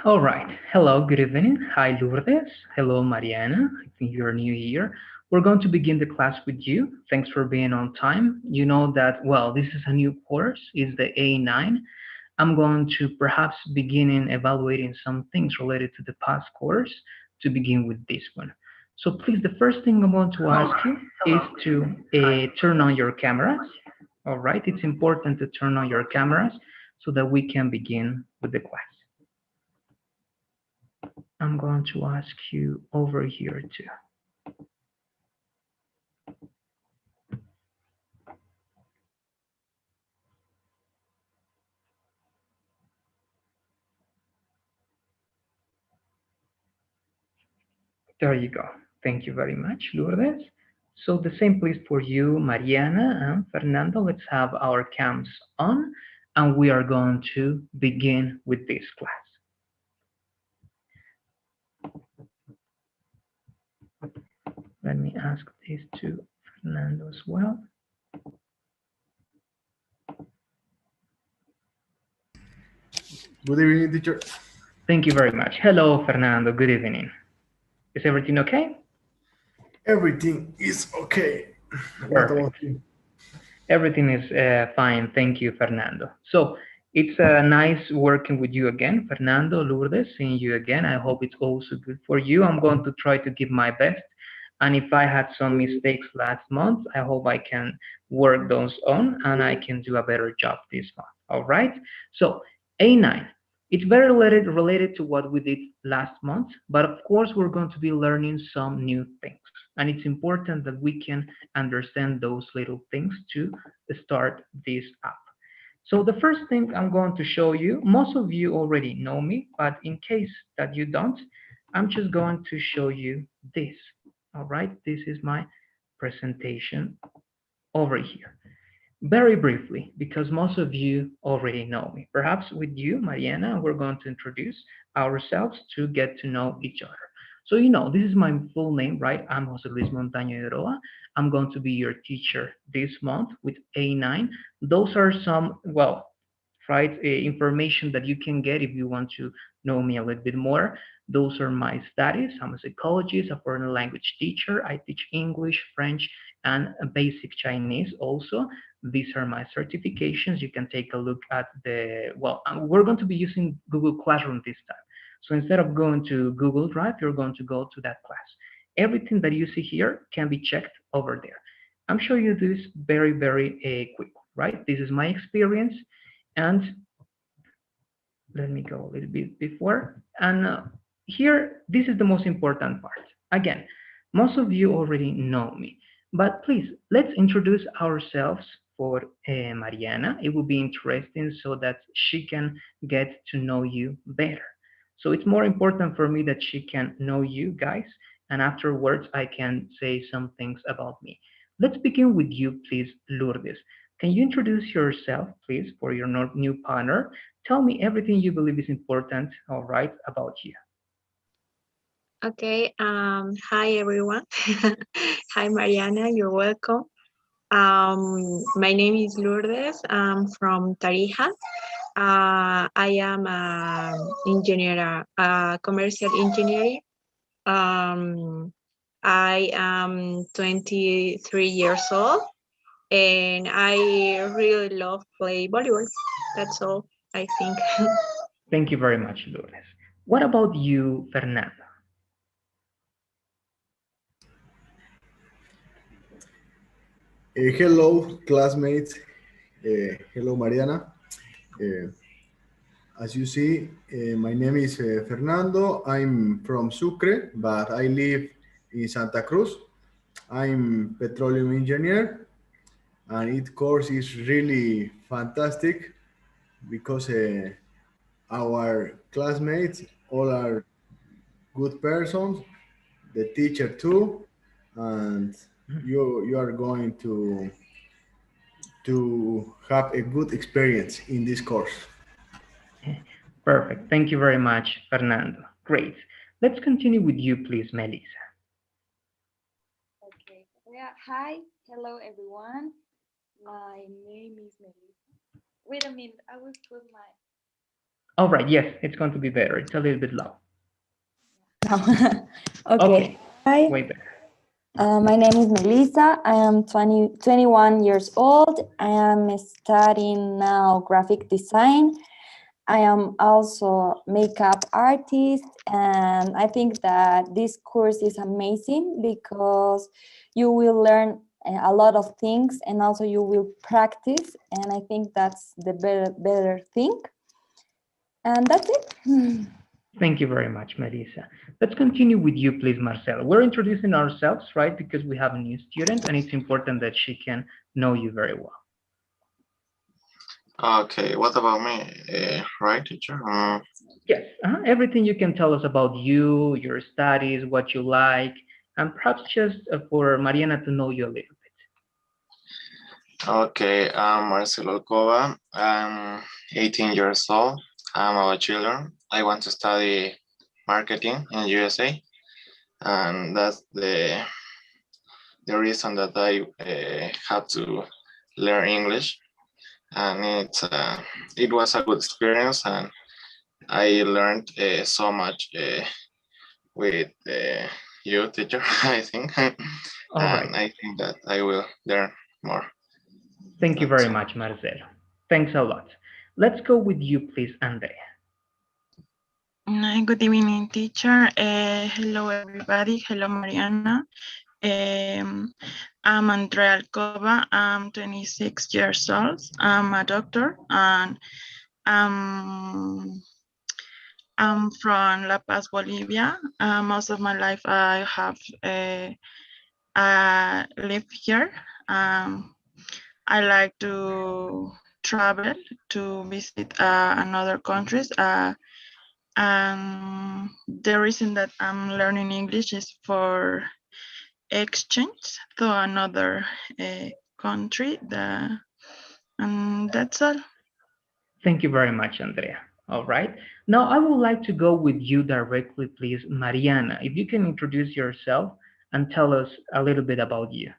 All right. Hello, good evening. Hi, Lourdes. Hello, Mariana. I think you're new here. We're going to begin the class with you. Thanks for being on time. You know that, well, this is a new course. It's the A9. I'm going to perhaps begin in evaluating some things related to the past course to begin with this one. So please, the first thing I want to ask you is to turn on your cameras. All right. It's important to turn on your cameras so that we can begin with the class. I'm going to ask you over here too. There you go. Thank you very much, Lourdes. So the same please for you, Mariana and Fernando. Let's have our cams on and we are going to begin with this class. Let me ask this to Fernando as well. Good evening, teacher. Thank you very much. Hello, Fernando. Good evening. Is everything okay? Everything is okay. What Perfect. about you? Everything is fine. Thank you, Fernando. So it's nice working with you again, Fernando, Lourdes, seeing you again. I hope it's also good for you. I'm going to try to give my best. And if I had some mistakes last month, I hope I can work those on and I can do a better job this month. All right. So A9, it's very related to what we did last month, but of course we're going to be learning some new things. And it's important that we can understand those little things to start this up. So the first thing I'm going to show you, most of you already know me, but in case that you don't, I'm just going to show you this. All right, this is my presentation over here. Very briefly, because most of you already know me. Perhaps with you, Mariana, we're going to introduce ourselves to get to know each other. So, this is my full name, right? I'm Jose Luis Montaño de Roa. I'm going to be your teacher this month with A9. Those are some, well, right, information that you can get if you want to know me a little bit more. Those are my studies. I'm a psychologist, a foreign language teacher. I teach English, French, and basic Chinese also. These are my certifications. You can take a look at we're going to be using Google Classroom this time. So instead of going to Google Drive, you're going to go to that class. Everything that you see here can be checked over there. I'm showing you this very, very quick, right? This is my experience. And let me go a little bit before. And here, this is the most important part. Again, most of you already know me, but please, let's introduce ourselves for Mariana. It will be interesting so that she can get to know you better. So it's more important for me that she can know you guys, and afterwards I can say some things about me. Let's begin with you, please, Lourdes. Can you introduce yourself, please, for your new partner? Tell me everything you believe is important, all right, about you. Okay, hi everyone. Hi Mariana, you're welcome. My name is Lourdes. I'm from Tarija. I am an engineer, commercial engineer. Um, I am 23 years old and I really love play volleyball. That's all, I think. Thank you very much, Lourdes. What about you, Fernando? Hello, classmates. Hello, Mariana. Uh, as you see, my name is Fernando. I'm from Sucre, but I live in Santa Cruz. I'm petroleum engineer, and it course is really fantastic because our classmates all are good persons, the teacher too, and you are going to have a good experience in this course. Perfect. Thank you very much, Fernando. Great. Let's continue with you, please, Melissa. Okay. Yeah. Hi. Hello, everyone. My name is Melissa. Wait a minute. I will put my. All right, yes, it's going to be better. It's a little bit low. No. Okay, Okay. Hi. way better. My name is Melissa. I am 21 years old. I am studying now graphic design. I am also makeup artist, and I think that this course is amazing because you will learn a lot of things, and also you will practice, and I think that's the better thing. And that's it. Thank you very much, Marisa. Let's continue with you, please, Marcelo. We're introducing ourselves, right? Because we have a new student and it's important that she can know you very well. Okay, what about me? Right, teacher? Yes, everything you can tell us about you, your studies, what you like, and perhaps just for Mariana to know you a little bit. Okay, I'm Marcelo Alcoba. I'm 18 years old. I'm a bachelor. I want to study marketing in USA, and that's the reason that I had to learn English. And it was a good experience, and I learned so much with you, teacher. I think, and All right. I think that I will learn more. Thank you very much, Marcelo. Thanks a lot. Let's go with you, please, Andrea. Good evening, teacher. Hello, everybody. Hello, Mariana. I'm Andrea Alcoba. I'm 26 years old. I'm a doctor, and I'm from La Paz, Bolivia. Most of my life, I have lived here. I like to travel to visit another countries. The reason that I'm learning English is for exchange to another country. And that's all. Thank you very much, Andrea. All right. Now I would like to go with you directly, please, Mariana. If you can introduce yourself and tell us a little bit about you.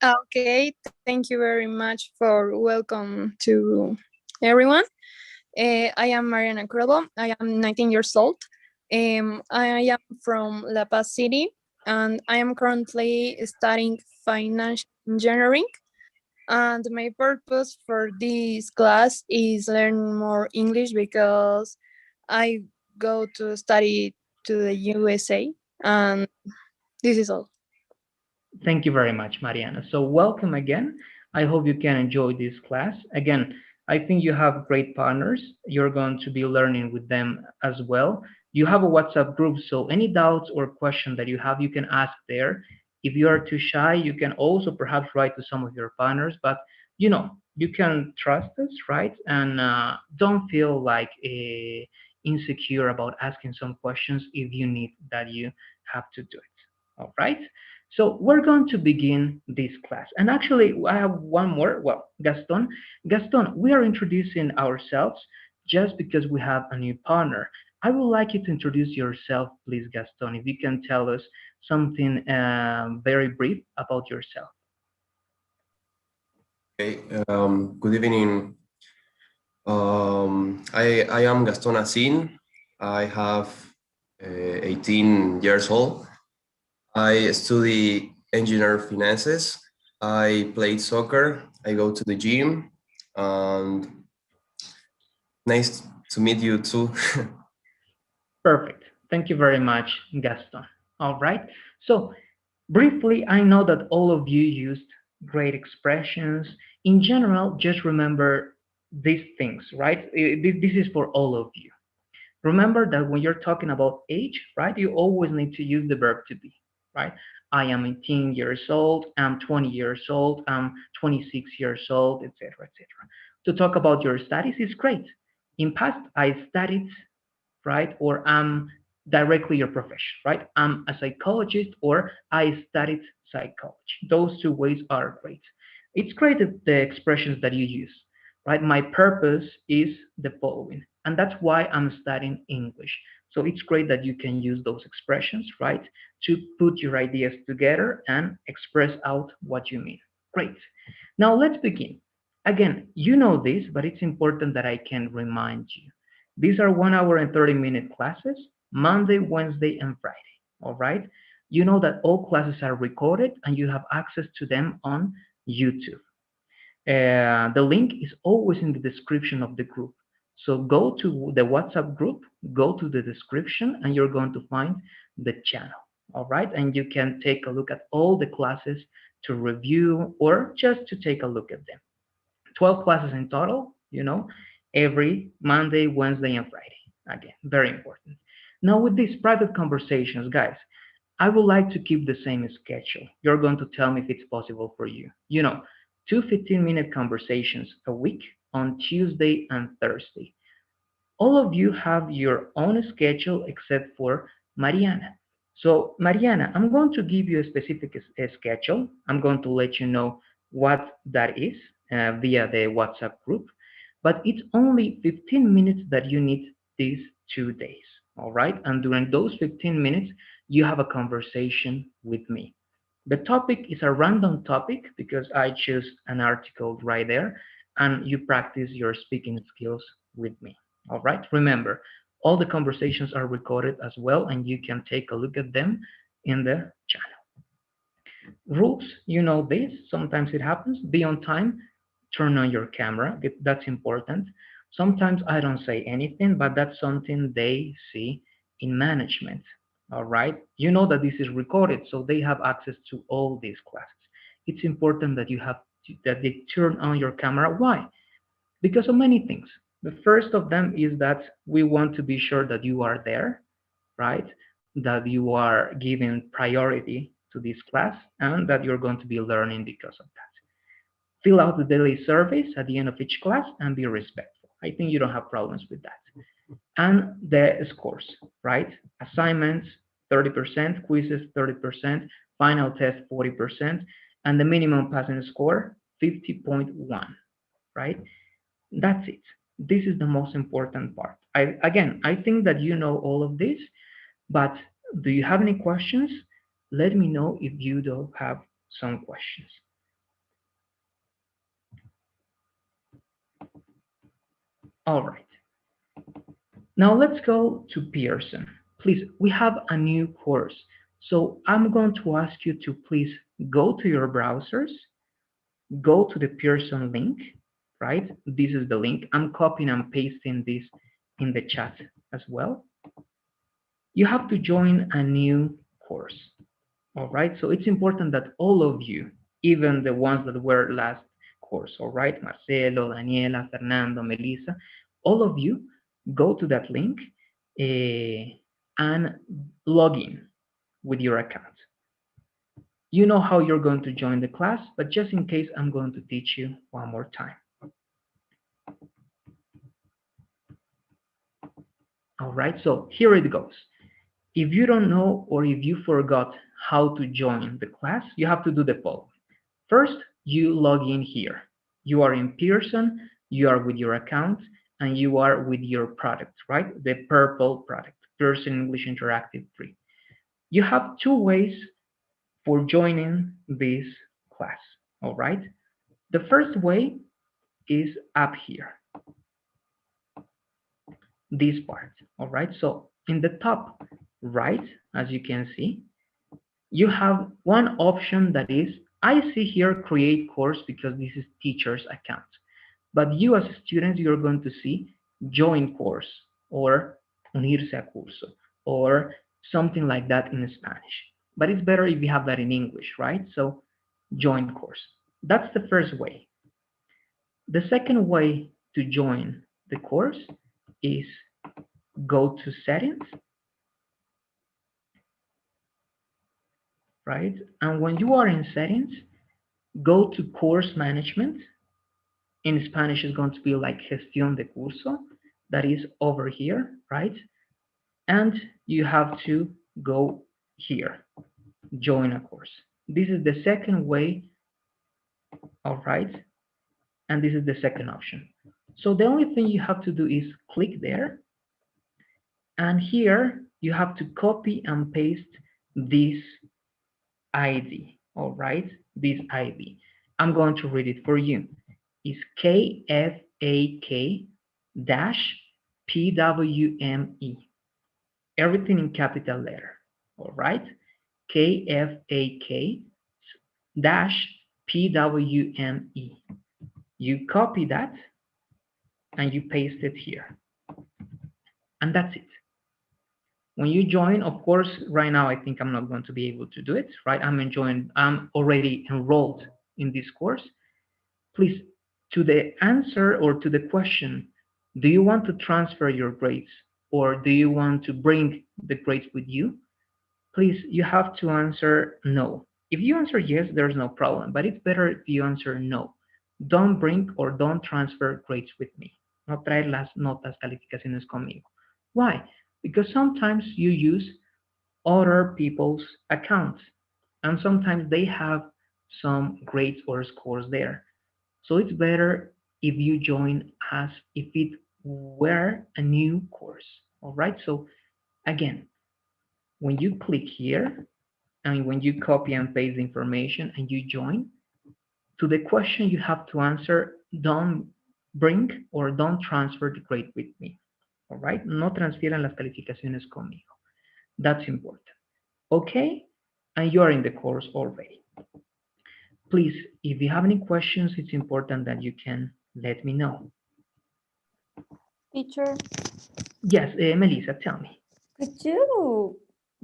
Okay, thank you very much for welcome to everyone. I am Mariana Curdo. I am 19 years old. I am from La Paz City, and I am currently studying financial engineering. And my purpose for this class is learn more English because I go to study to the USA, and this is all. Thank you very much, Mariana. So welcome again. I hope you can enjoy this class. Again, I think you have great partners. You're going to be learning with them as well. You have a WhatsApp group, so any doubts or question that you have, you can ask there. If you are too shy, you can also perhaps write to some of your partners, but you can trust us, right? And don't feel like insecure about asking some questions if you need that you have to do it. All right. So we're going to begin this class. And actually, I have one more. Well, Gaston. Gaston, we are introducing ourselves just because we have a new partner. I would like you to introduce yourself, please, Gaston. If you can tell us something very brief about yourself. Okay, good evening. I am Gaston Asin. I have 18 years old. I study engineer finances. I played soccer. I go to the gym. And nice to meet you too. Perfect. Thank you very much, Gaston. All right. So briefly, I know that all of you used great expressions. In general, just remember these things, right? This is for all of you. Remember that when you're talking about age, right, you always need to use the verb to be, right? I am 18 years old, I'm 20 years old, I'm 26 years old, etc., etc. To talk about your studies is great. In past, I studied, right? Or I'm directly your profession, right? I'm a psychologist or I studied psychology. Those two ways are great. It's great that the expressions that you use, right? My purpose is the following, and that's why I'm studying English. So it's great that you can use those expressions, right? To put your ideas together and express out what you mean. Great. Now let's begin. Again, you know this, but it's important that I can remind you. These are 1 hour and 30-minute classes, Monday, Wednesday, and Friday. All right? You know that all classes are recorded and you have access to them on YouTube. The link is always in the description of the group. So go to the WhatsApp group, go to the description, and you're going to find the channel. All right? And you can take a look at all the classes to review or just to take a look at them. 12 classes in total, every Monday, Wednesday, and Friday. Again, very important. Now with these private conversations, guys, I would like to keep the same schedule. You're going to tell me if it's possible for you. 2 15-minute conversations a week on Tuesday and Thursday. All of you have your own schedule except for Mariana. So Mariana, I'm going to give you a specific schedule. I'm going to let you know what that is via the WhatsApp group, but it's only 15 minutes that you need these 2 days, all right? And during those 15 minutes, you have a conversation with me. The topic is a random topic because I choose an article right there, and you practice your speaking skills with me, all right? Remember, all the conversations are recorded as well, and you can take a look at them in the channel. Rules, you know this, sometimes it happens. Be on time, turn on your camera, that's important. Sometimes I don't say anything, but that's something they see in management, all right? You know that this is recorded, so they have access to all these classes. It's important that that they turn on your camera. Why? Because of many things. The first of them is that we want to be sure that you are there, right? That you are giving priority to this class and that you're going to be learning because of that. Fill out the daily surveys at the end of each class and be respectful. I think you don't have problems with that. And the scores, right? Assignments, 30%, quizzes, 30%, final test, 40%, and the minimum passing score, 50.1, right? That's it. This is the most important part. I think that you know all of this, but do you have any questions? Let me know if you don't have some questions. All right. Now let's go to Pearson. Please, we have a new course. So I'm going to ask you to please go to your browsers, go to the Pearson link, right? This is the link. I'm copying and pasting this in the chat as well. You have to join a new course, all right? So it's important that all of you, even the ones that were last course, all right? Marcelo, Daniela, Fernando, Melissa, all of you go to that link and log in with your account. You know how you're going to join the class, but just in case, I'm going to teach you one more time. All right, so here it goes. If you don't know or if you forgot how to join the class, you have to do the following. First, you log in here. You are in Pearson, you are with your account, and you are with your product, right? The purple product, Pearson English Interactive 3. You have 2 ways for joining this class, all right? The first way is up here, this part, all right? So in the top right, as you can see, you have one option that is, I see here create course because this is teacher's account. But you as students, you're going to see join course or unirse a curso or something like that in Spanish. But it's better if you have that in English, right? So join course. That's the first way. The second way to join the course is go to settings, right? And when you are in settings, go to course management. In Spanish, it's going to be like gestión de curso. That is over here, right? And you have to go here, join a course. This is the second way, all right? And this is the second option. So the only thing you have to do is click there. And here you have to copy and paste this ID, all right? This ID. I'm going to read it for you. It's KFAK dash PWME. Everything in capital letter. All right. KFAK dash PWME. You copy that and you paste it here. And that's it. When you join, of course, right now, I think I'm not going to be able to do it, right? I'm already enrolled in this course. Please, to the answer or to the question, do you want to transfer your grades or do you want to bring the grades with you? Please, you have to answer no. If you answer yes, there's no problem, but it's better if you answer no. Don't bring or don't transfer grades with me. No traer las notas, calificaciones conmigo. Why? Because sometimes you use other people's accounts and sometimes they have some grades or scores there. So it's better if you join as if it were a new course. All right. So again, when you click here and when you copy and paste the information and you join, to the question you have to answer, don't bring or don't transfer the grade with me. All right. No transfieran las calificaciones conmigo. That's important. Okay. And you are in the course already. Please, if you have any questions, it's important that you can let me know. Teacher, Yes, Melissa, tell me. could you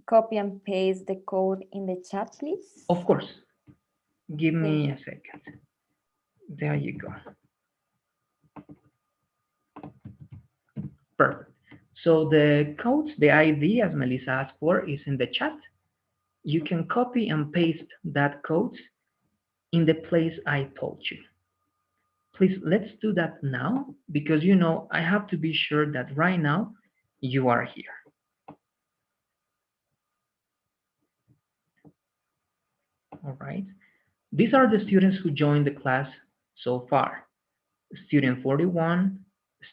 copy and paste the code in the chat, please? Of course. Give me Thank a second. There you go. Perfect. So the codes, the ID, as Melissa asked for, is in the chat. You can copy and paste that code in the place I told you. Please, let's do that now, because you know I have to be sure that right now you are here. All right. These are the students who joined the class so far. Student 41,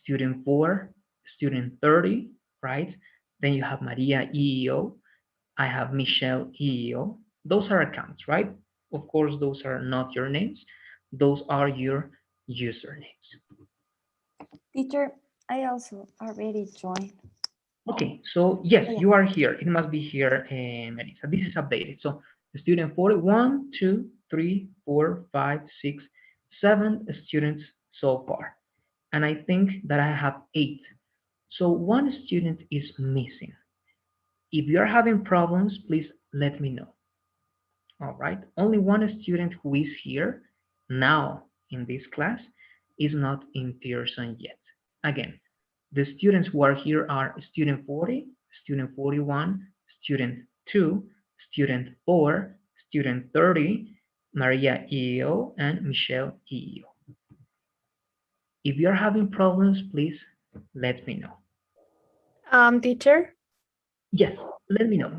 student 4, student 30, right? Then you have Maria EEO. I have Michelle EEO. Those are accounts, right? Of course, those are not your names. Those are your usernames. Teacher, I also already joined. Okay, so yes, you are here. It must be here, Melissa. This is updated. So student 41, 2, 3, 4, 5, 6, 7 students so far. And I think that I have 8. So one student is missing. If you're having problems, please let me know. All right. Only one student who is here now in this class is not in Pearson yet. Again, the students who are here are student 40, student 41, student 2, student 4, student 30, Maria EEO, and Michelle EEO. If you're having problems, please let me know. Teacher? Yes, let me know.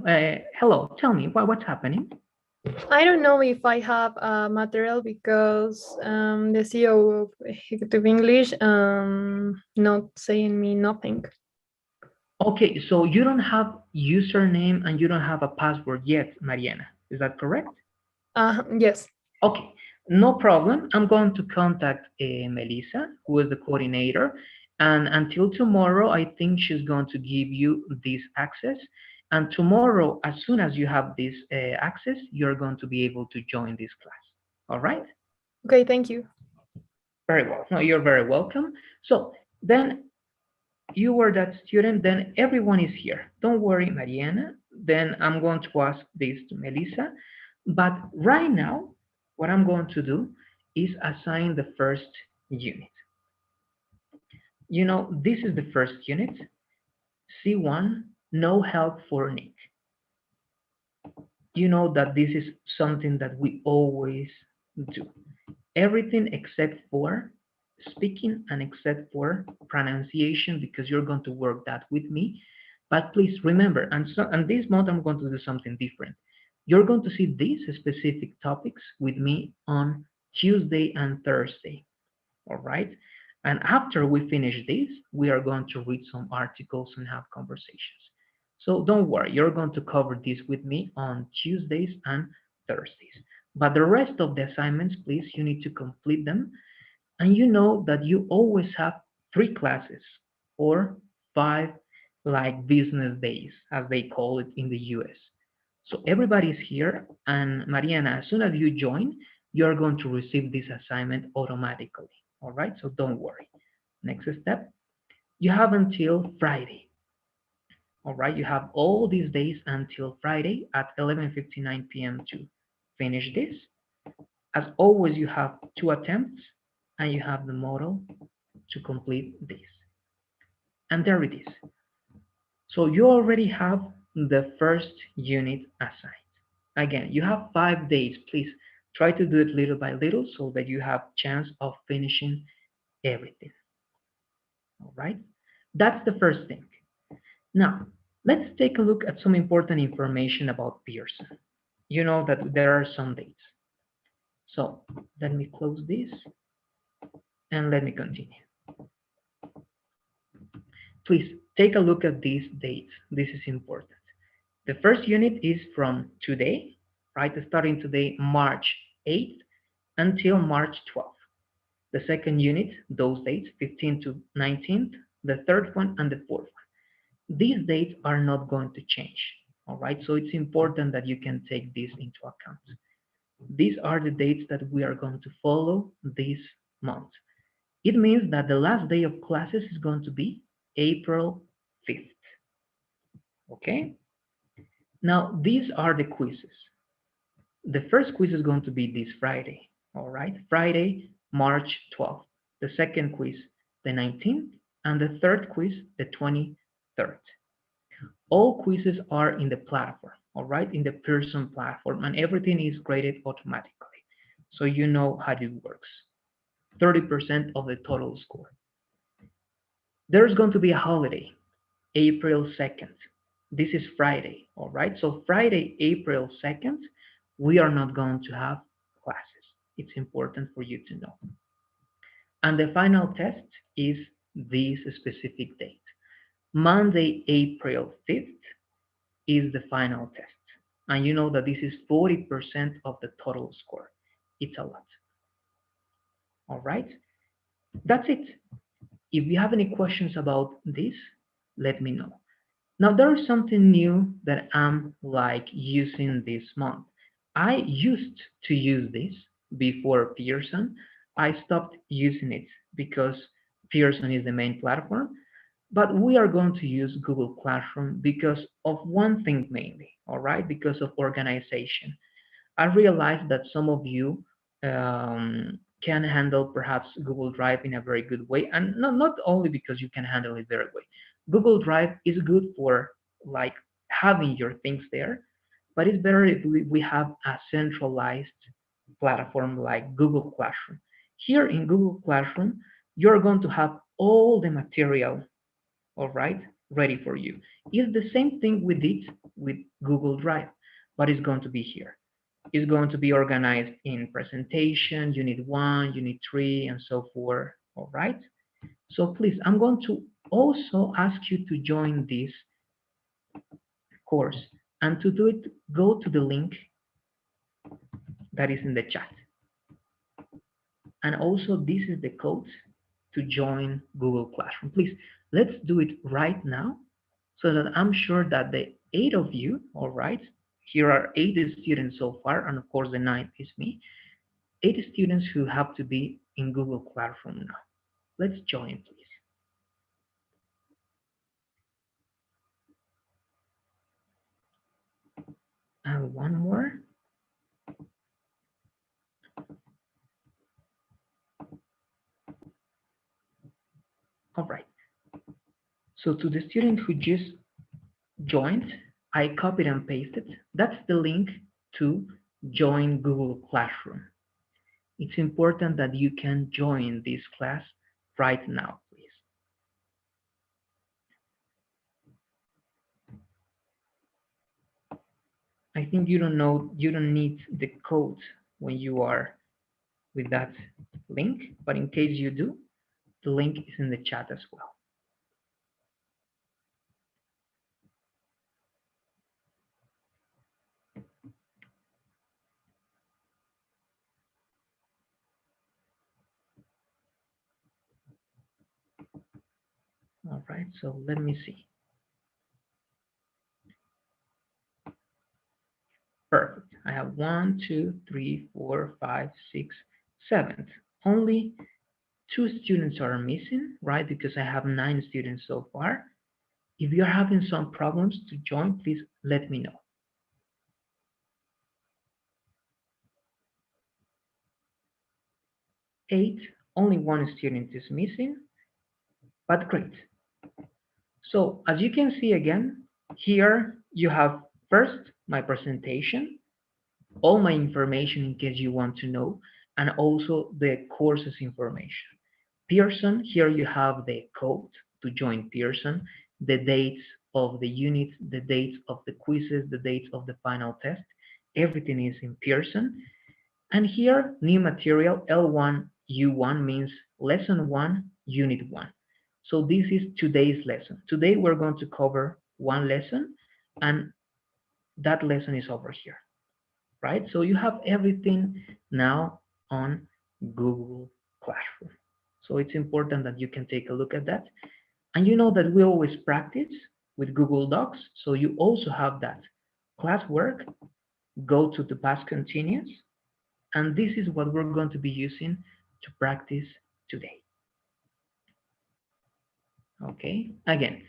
Hello, tell me what's happening. I don't know if I have material because the CEO of Executive English not saying me nothing. Okay, so you don't have username and you don't have a password yet, Mariana. Is that correct? Yes. Okay, no problem. I'm going to contact Melissa, who is the coordinator. And until tomorrow, I think she's going to give you this access. And tomorrow, as soon as you have this access, you're going to be able to join this class. All right? Okay, thank you. Very well. No, you're very welcome. So then you were that student, then everyone is here. Don't worry, Mariana. Then I'm going to ask this to Melissa. But right now, what I'm going to do is assign the first unit. You know, this is the first unit. C1, no help for Nick. You know that this is something that we always do. Everything except for speaking and except for pronunciation, because you're going to work that with me. But please remember, and this month I'm going to do something different. You're going to see these specific topics with me on Tuesday and Thursday. All right. And after we finish this, we are going to read some articles and have conversations. So don't worry, you're going to cover this with me on Tuesdays and Thursdays. But the rest of the assignments, please, you need to complete them. And you know that you always have 3 classes or 5 like business days, as they call it in the US. So everybody's here, and Mariana, as soon as you join, you're going to receive this assignment automatically. All right, so don't worry. Next step, you have until Friday. All right, you have all these days until Friday at 11:59 p.m. to finish this. As always, you have 2 attempts, and you have the model to complete this. And there it is. So you already have the first unit assigned. Again, you have 5 days. Please try to do it little by little so that you have chance of finishing everything. All right, that's the first thing. Now, let's take a look at some important information about Pearson. You know that there are some dates. So let me close this and let me continue. Please take a look at these dates. This is important. The first unit is from today, right? Starting today, March 8th until March 12th. The second unit, those dates, 15th to 19th, the third one and the fourth one. These dates are not going to change, all right? So it's important that you can take this into account. These are the dates that we are going to follow this month. It means that the last day of classes is going to be April 5th, okay? Now, these are the quizzes. The first quiz is going to be this Friday, all right? Friday, March 12th. The second quiz, the 19th, and the third quiz, the 23rd. All quizzes are in the platform, all right? In the Pearson platform, and everything is graded automatically. So you know how it works. 30% of the total score. There's going to be a holiday, April 2nd. This is Friday, all right? So Friday, April 2nd, we are not going to have classes. It's important for you to know. And the final test is this specific date. Monday, April 5th is the final test. And you know that this is 40% of the total score. It's a lot. All right? That's it. If you have any questions about this, let me know. Now, there is something new that I'm like using this month. I used to use this before Pearson. I stopped using it because Pearson is the main platform, but we are going to use Google Classroom because of one thing mainly, all right? Because of organization. I realized that some of you can handle perhaps Google Drive in a very good way, and not only because you can handle it very well. Google Drive is good for like having your things there, but it's better if we have a centralized platform like Google Classroom. Here in Google Classroom, you're going to have all the material, all right, ready for you. It's the same thing we did with Google Drive, but it's going to be here. It's going to be organized in presentation, unit 1, unit 3, and so forth, all right? So please, I'm going to also ask you to join this course. And to do it, go to the link that is in the chat. And also, this is the code to join Google Classroom. Please, let's do it right now so that I'm sure that the 8 of you, all right, here are 8 students so far, and of course the 9th is me, 8 students who have to be in Google Classroom now. Let's join, please. And one more. All right. So to the student who just joined, I copied and pasted. That's the link to join Google Classroom. It's important that you can join this class right now, please. I think you don't need the code when you are with that link, but in case you do, the link is in the chat as well. So let me see. Perfect. I have 1, 2, 3, 4, 5, 6, 7. Only 2 students are missing, right? Because I have 9 students so far. If you're having some problems to join, please let me know. 8, only 1 student is missing, but great. So as you can see again, here you have first my presentation, all my information in case you want to know, and also the courses information. Pearson, here you have the code to join Pearson, the dates of the units, the dates of the quizzes, the dates of the final test. Everything is in Pearson. And here, new material, L1, U1 means lesson 1, unit 1. So this is today's lesson. Today we're going to cover one lesson, and that lesson is over here, right? So you have everything now on Google Classroom. So it's important that you can take a look at that. And you know that we always practice with Google Docs. So you also have that classwork. Go to the past continuous. And this is what we're going to be using to practice today. Okay, again,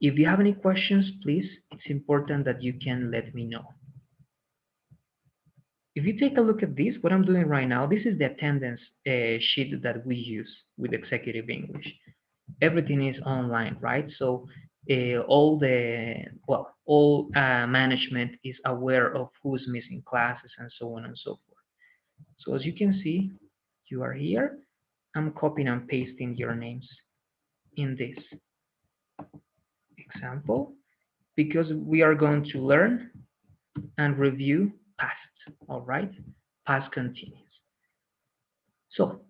if you have any questions, please, it's important that you can let me know. If you take a look at this, what I'm doing right now, this is the attendance sheet that we use with Executive English. Everything is online, right? So all management is aware of who's missing classes and so on and so forth. So as you can see, you are here. I'm copying and pasting your names in this example because we are going to learn and review past, all right? Past continuous. So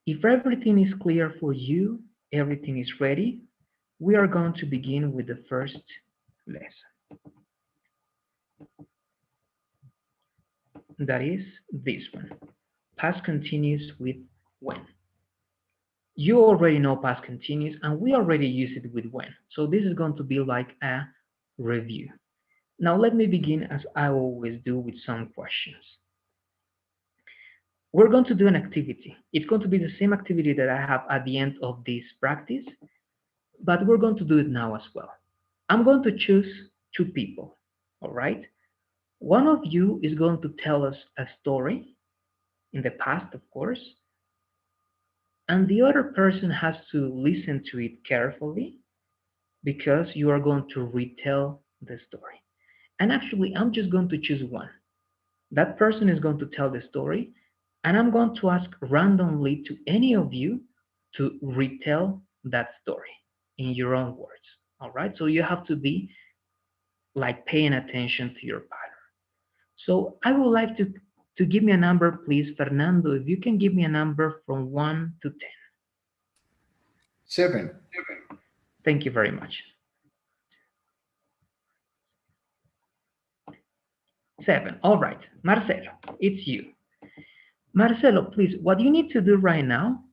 if everything is clear for you, everything is ready, we are going to begin with the first lesson. That is this one, past continuous with when. You already know past continuous, and we already use it with when. So this is going to be like a review. Now let me begin as I always do with some questions. We're going to do an activity. It's going to be the same activity that I have at the end of this practice, but we're going to do it now as well. I'm going to choose 2 people, all right? One of you is going to tell us a story in the past, of course, and the other person has to listen to it carefully because you are going to retell the story. And actually, I'm just going to choose one. That person is going to tell the story, and I'm going to ask randomly to any of you to retell that story in your own words. All right? So you have to be like paying attention to your partner. So I would like to give me a number, please, Fernando. If you can give me a number from 1 to 10. 7. Thank you very much. 7. All right, Marcelo, it's you. Marcelo, please, what you need to do right now,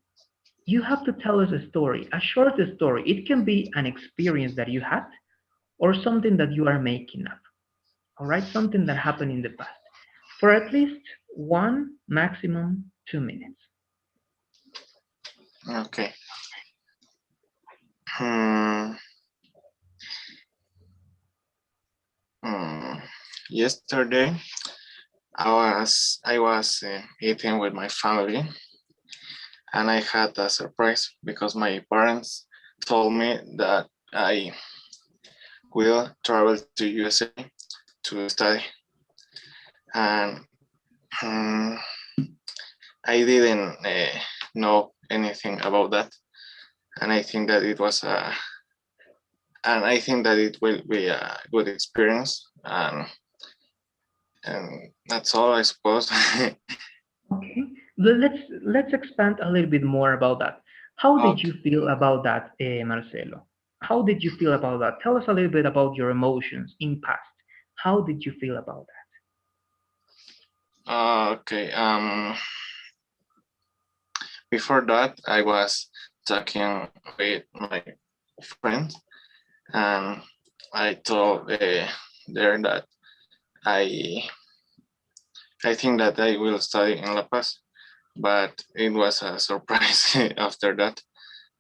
you have to tell us a story, a short story. It can be an experience that you had or something that you are making up. All right, something that happened in the past for at least 1, maximum 2 minutes. Okay. Yesterday, I was eating with my family, and I had a surprise because my parents told me that I will travel to USA to study, and I didn't know anything about that, and I think that it was and I think that it will be a good experience, and that's all, I suppose. Okay, let's expand a little bit more about that. How did you feel about that, Marcelo? How did you feel about that? Tell us a little bit about your emotions in past. How did you feel about that? Okay. Before that, I was talking with my friends, and I told there that I think that I will study in La Paz, but it was a surprise after that.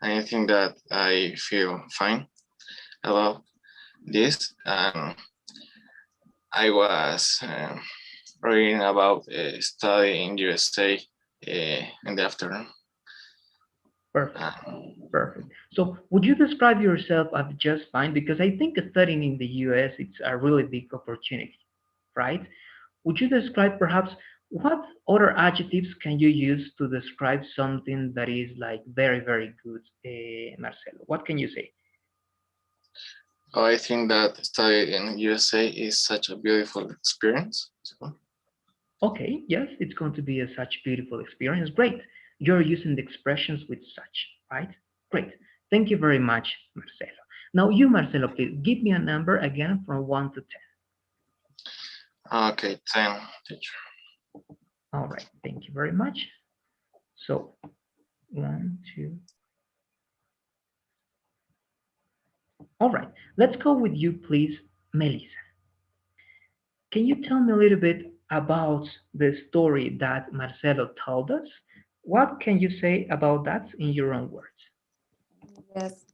I think that I feel fine about this, and I was reading about study in USA in the afternoon. Perfect. Perfect. So would you describe yourself as just fine? Because I think studying in the US, it's a really big opportunity, right? Would you describe perhaps what other adjectives can you use to describe something that is like very, very good, Marcelo? What can you say? I think that study in USA is such a beautiful experience. So, Okay, yes, it's going to be a such beautiful experience. Great. You're using the expressions with such, right? Great. Thank you very much, Marcelo. Now you, Marcelo, please give me a number again from 1 to 10. okay, 10, teacher. All right, thank you very much. So 1, 2. All right, let's go with you, please, Melissa. Can you tell me a little bit about the story that Marcelo told us? What can you say about that in your own words? Yes,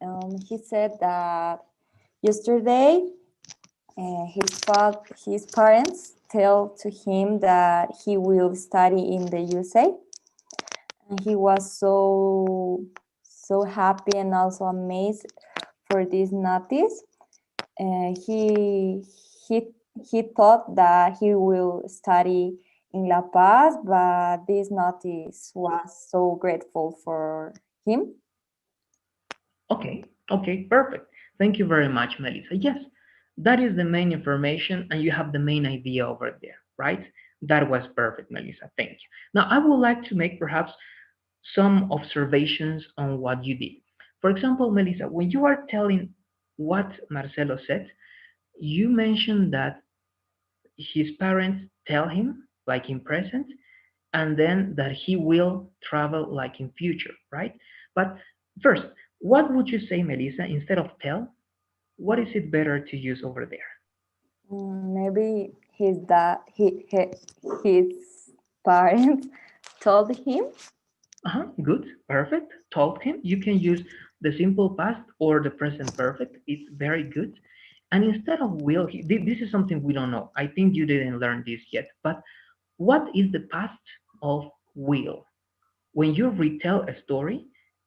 he said that yesterday his parents tell to him that he will study in the USA, and he was so happy and also amazed for this notice. He thought that he will study in La Paz, but this notice was so grateful for him. Okay, okay, perfect. Thank you very much, Melissa. Yes, that is the main information, and you have the main idea over there, right? That was perfect, Melissa. Thank you. Now, I would like to make perhaps some observations on what you did. For example, Melissa, when you are telling what Marcelo said, you mentioned that his parents tell him, like in present, and then that he will travel like in future, right? But first, what would you say, Melissa, instead of tell? What is it better to use over there? Maybe his parents told him. Good, perfect. Told him. You can use the simple past or the present perfect. It's very good. And instead of will, this is something we don't know. I think you didn't learn this yet. But what is the past of will? When you retell a story,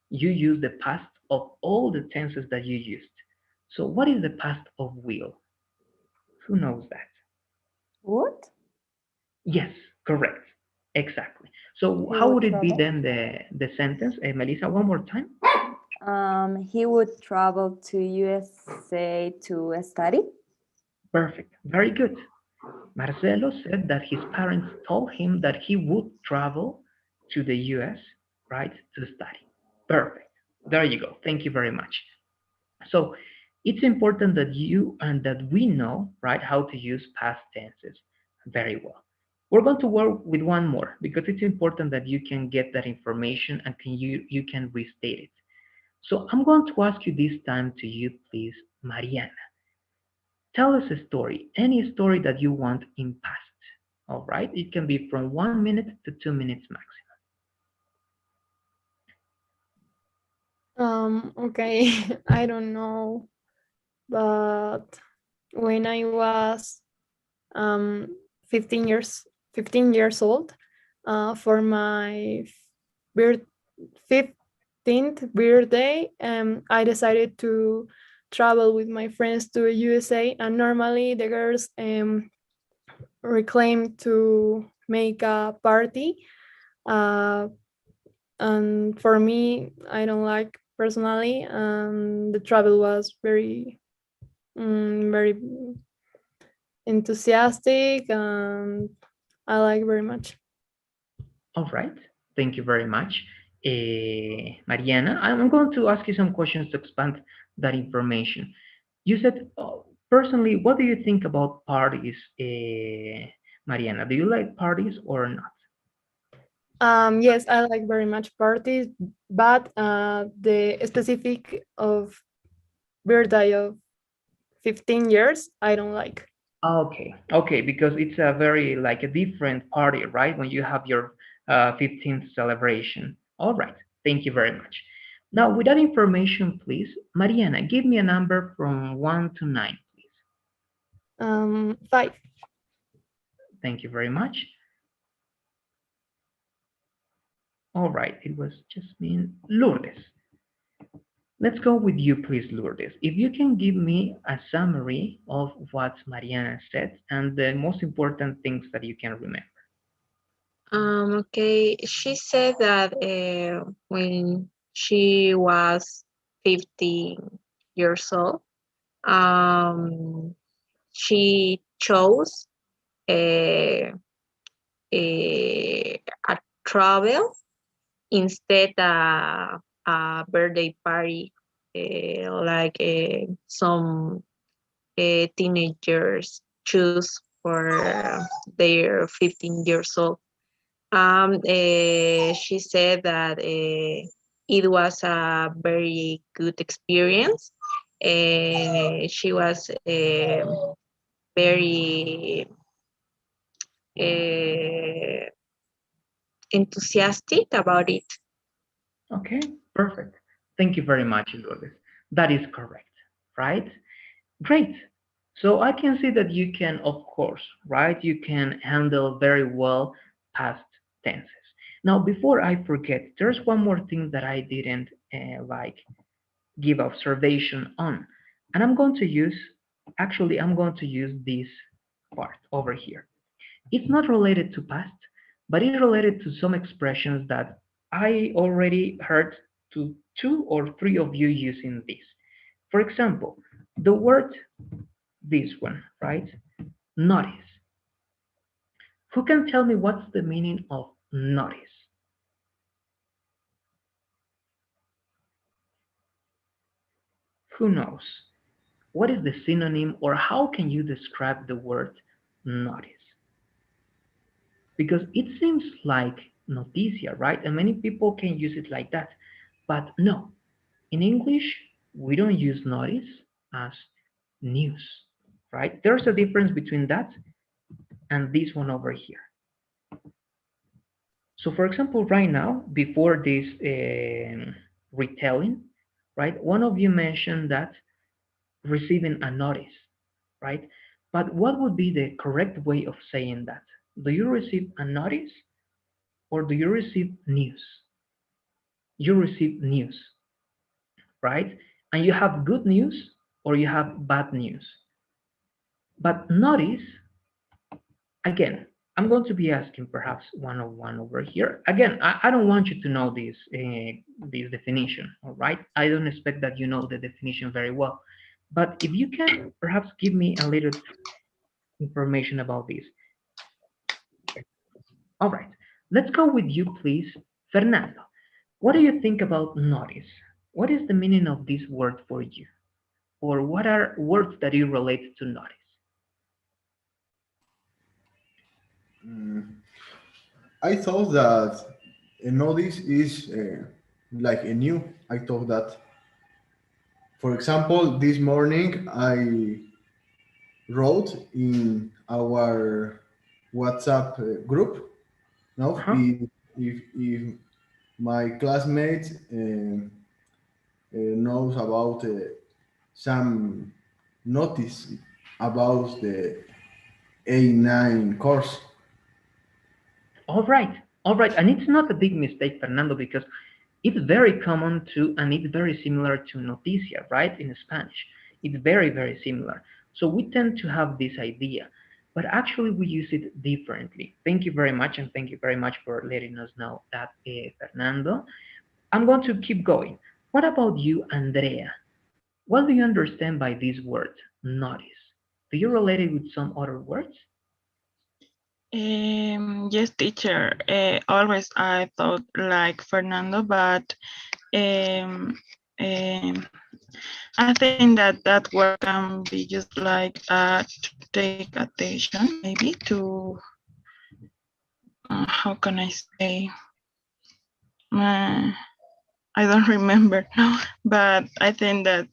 you use the past of all the tenses that you used. So what is the past of will? Who knows that? Would? Yes, correct. Exactly. So He how would would it be travel. then the sentence? Melissa, one more time. He would travel to USA to study. Perfect. Very good. Marcelo said that his parents told him that he would travel to the US, right, to study. Perfect. There you go. Thank you very much. So it's important that you and that we know, right, how to use past tenses very well. We're going to work with one more because it's important that you can get that information and you can restate it. So I'm going to ask you this time to you, please, Mariana. Tell us a story, any story that you want in past. All right, it can be from 1 minute to 2 minutes maximum. Okay, I don't know, but when I was 15 years old, for my 15th birthday, I decided to travel with my friends to USA, and normally the girls reclaim to make a party, and for me, I don't like personally, and the travel was very very enthusiastic, and I like very much. All right, thank you very much, Mariana. I'm going to ask you some questions to expand that information. You said, personally, what do you think about parties, Mariana? Do you like parties or not? Yes, I like very much parties, but the specific of birthday of 15 years, I don't like. Okay, okay, because it's a very like a different party, right? When you have your 15th celebration. All right, thank you very much. Now, with that information, please, Mariana, give me a number from 1 to 9, please. 5. Thank you very much. All right, it was just me, Lourdes. Let's go with you, please, Lourdes. If you can give me a summary of what Mariana said and the most important things that you can remember. Okay, she said that when she was 15 years old, she chose a travel instead a birthday party, like some teenagers choose for their 15 years old. She said that it was a very good experience, and she was very enthusiastic about it. Okay, perfect. Thank you very much, Lourdes. That is correct, right? Great. So I can see that you can, of course, right? You can handle very well past tenses. Now, before I forget, there's one more thing that I didn't like give observation on, and I'm going to use, actually, I'm going to use this part over here. It's not related to past, but it's related to some expressions that I already heard to 2 or 3 of you using this. For example, the word, this one, right? Notice. Who can tell me what's the meaning of notice? Who knows? What is the synonym, or how can you describe the word notice? Because it seems like noticia, right? And many people can use it like that. But no, in English, we don't use notice as news, right? There's a difference between that and this one over here. So for example, right now, before this retelling, right, one of you mentioned that receiving a notice, right? But what would be the correct way of saying that? Do you receive a notice or do you receive news? You receive news, right? And you have good news or you have bad news. But notice, again, I'm going to be asking perhaps one-on-one over here. Again, I don't want you to know this definition, all right? I don't expect that you know the definition very well. But if you can perhaps give me a little information about this. All right, let's go with you, please, Fernando. What do you think about notice? What is the meaning of this word for you? Or what are words that you relate to notice? I thought that a notice is like a new. I thought that, for example, this morning I wrote in our WhatsApp group. No, if my classmate knows about some notice about the A9 course. All right, and it's not a big mistake, Fernando, because it's very common to, and it's very similar to noticia, right, in Spanish. It's very, very similar. So we tend to have this idea, but actually we use it differently. Thank you very much, and thank you very much for letting us know that, Fernando. I'm going to keep going. What about you, Andrea? What do you understand by this word, notice? Do you relate it with some other words? Yes, teacher. Always I thought like Fernando, but I think that word can be just like to take attention, maybe to how can I say? I don't remember now, but I think that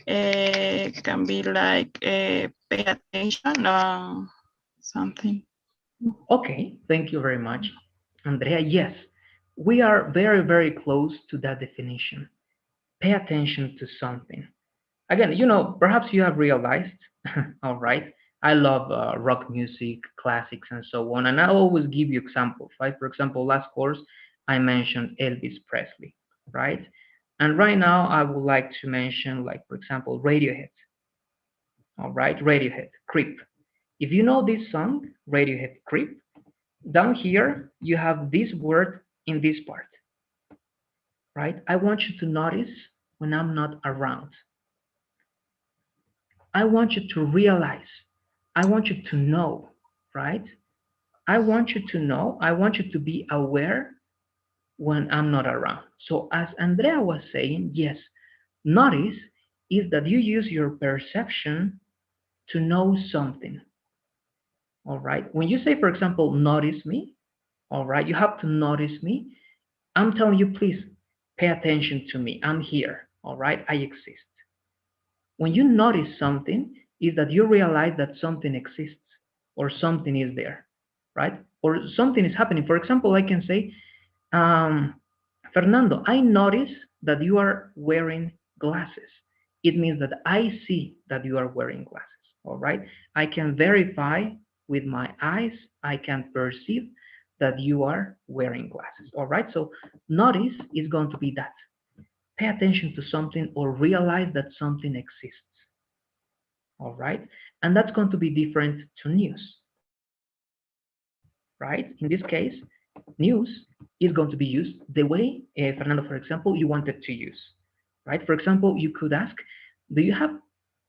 can be like pay attention or something. Okay, thank you very much, Andrea. Yes, we are very, very close to that definition. Pay attention to something. Again, perhaps you have realized, all right, I love rock music, classics, and so on. And I always give you examples, right? For example, last course, I mentioned Elvis Presley, right? And right now, I would like to mention, like, for example, Radiohead, all right? Radiohead, Creep. If you know this song, Radiohead, Creep, down here, you have this word in this part, right? I want you to notice when I'm not around. I want you to realize, I want you to know, right? I want you to know, I want you to be aware when I'm not around. So as Andrea was saying, yes, notice is that you use your perception to know something, all right? When you say, for example, notice me, all right, you have to notice me. I'm telling you, please pay attention to me. I'm here, all right? I exist. When you notice something, is that you realize that something exists or something is there, right? Or something is happening. For example, I can say, Fernando, I notice that you are wearing glasses. It means that I see that you are wearing glasses, all right? I can verify with my eyes, I can perceive that you are wearing glasses, all right? So notice is going to be that. Pay attention to something or realize that something exists, all right? And that's going to be different to news, right? In this case, news is going to be used the way, Fernando, for example, you wanted to use, right? For example, you could ask, do you have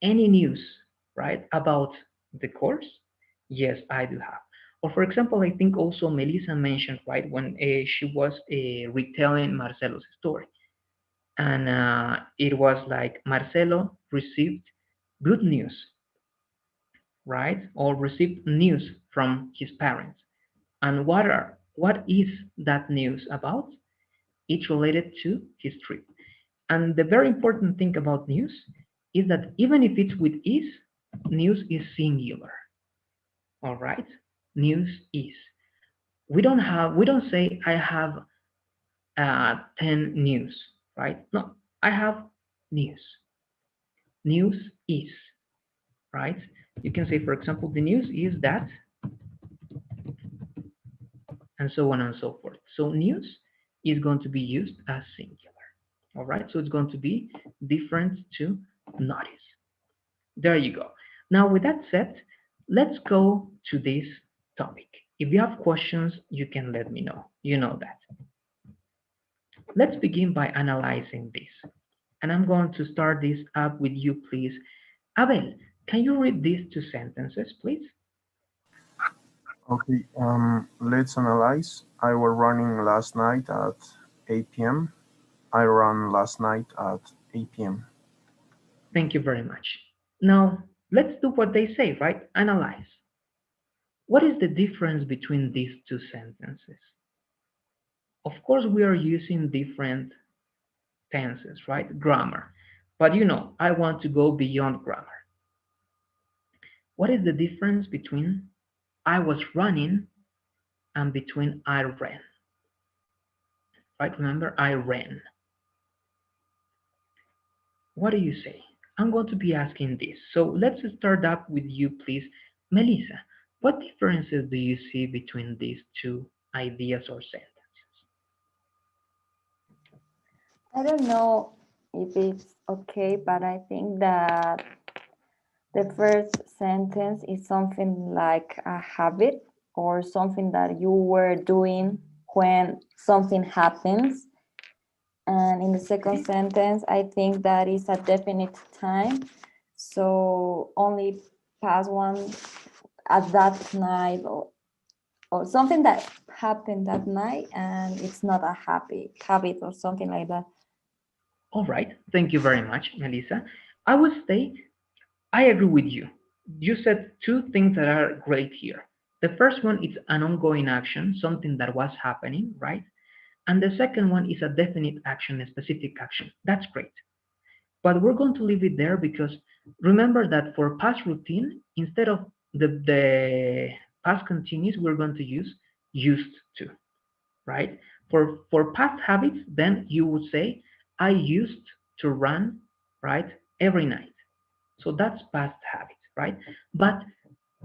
any news, right, about the course? Yes, I do have. Or for example, I think also Melissa mentioned, right, when she was retelling Marcelo's story. And it was like Marcelo received good news, right? Or received news from his parents. And what is that news about? It's related to his trip. And the very important thing about news is that even if it's with is, news is singular. All right? News is. We don't say I have 10 news, right? No, I have news. News is, right? You can say, for example, the news is that, and so on and so forth. So news is going to be used as singular. All right, so it's going to be different to notice. There you go. Now, with that said, let's go to this topic. If you have questions, you can let me know. You know that. Let's begin by analyzing this. And I'm going to start this up with you, please. Abel, can you read these two sentences, please? Okay, let's analyze. I was running last night at 8 p.m. I ran last night at 8 p.m. Thank you very much. Now, let's do what they say, right? Analyze. What is the difference between these two sentences? Of course, we are using different tenses, right? Grammar. But I want to go beyond grammar. What is the difference between I was running and between I ran? Right? Remember, I ran. What do you say? I'm going to be asking this. So let's start up with you, please. Melissa, what differences do you see between these two ideas or sentences? I don't know if it's okay, but I think that the first sentence is something like a habit or something that you were doing when something happens. And in the second sentence, I think that is a definite time. So only past one at that night or something that happened that night and it's not a habit or something like that. All right. Thank you very much, Melissa. I would say I agree with you. You said two things that are great here. The first one is an ongoing action, something that was happening, right? And the second one is a definite action, a specific action. That's great. But we're going to leave it there because remember that for past routine, instead of the past continuous, we're going to use used to, right? For past habits, then you would say, I used to run, right, every night. So that's past habits, right? But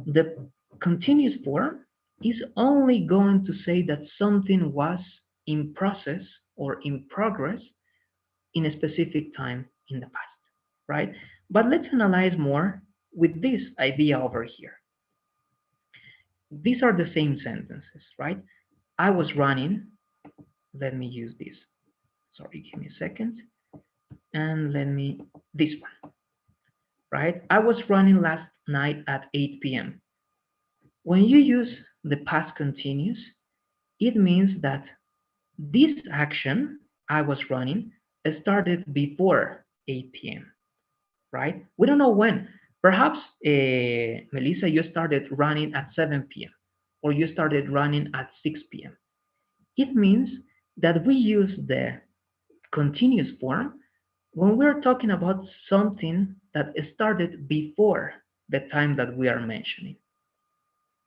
the continuous form is only going to say that something was in process or in progress in a specific time in the past, right? But let's analyze more with this idea over here. These are the same sentences, right? I was running. Let me use this. Sorry, give me a second. And this one, right? I was running last night at 8 p.m. When you use the past continuous, it means that this action, I was running, started before 8 p.m., right? We don't know when. Perhaps, Melissa, you started running at 7 p.m. or you started running at 6 p.m. It means that we use the continuous form when we're talking about something that started before the time that we are mentioning.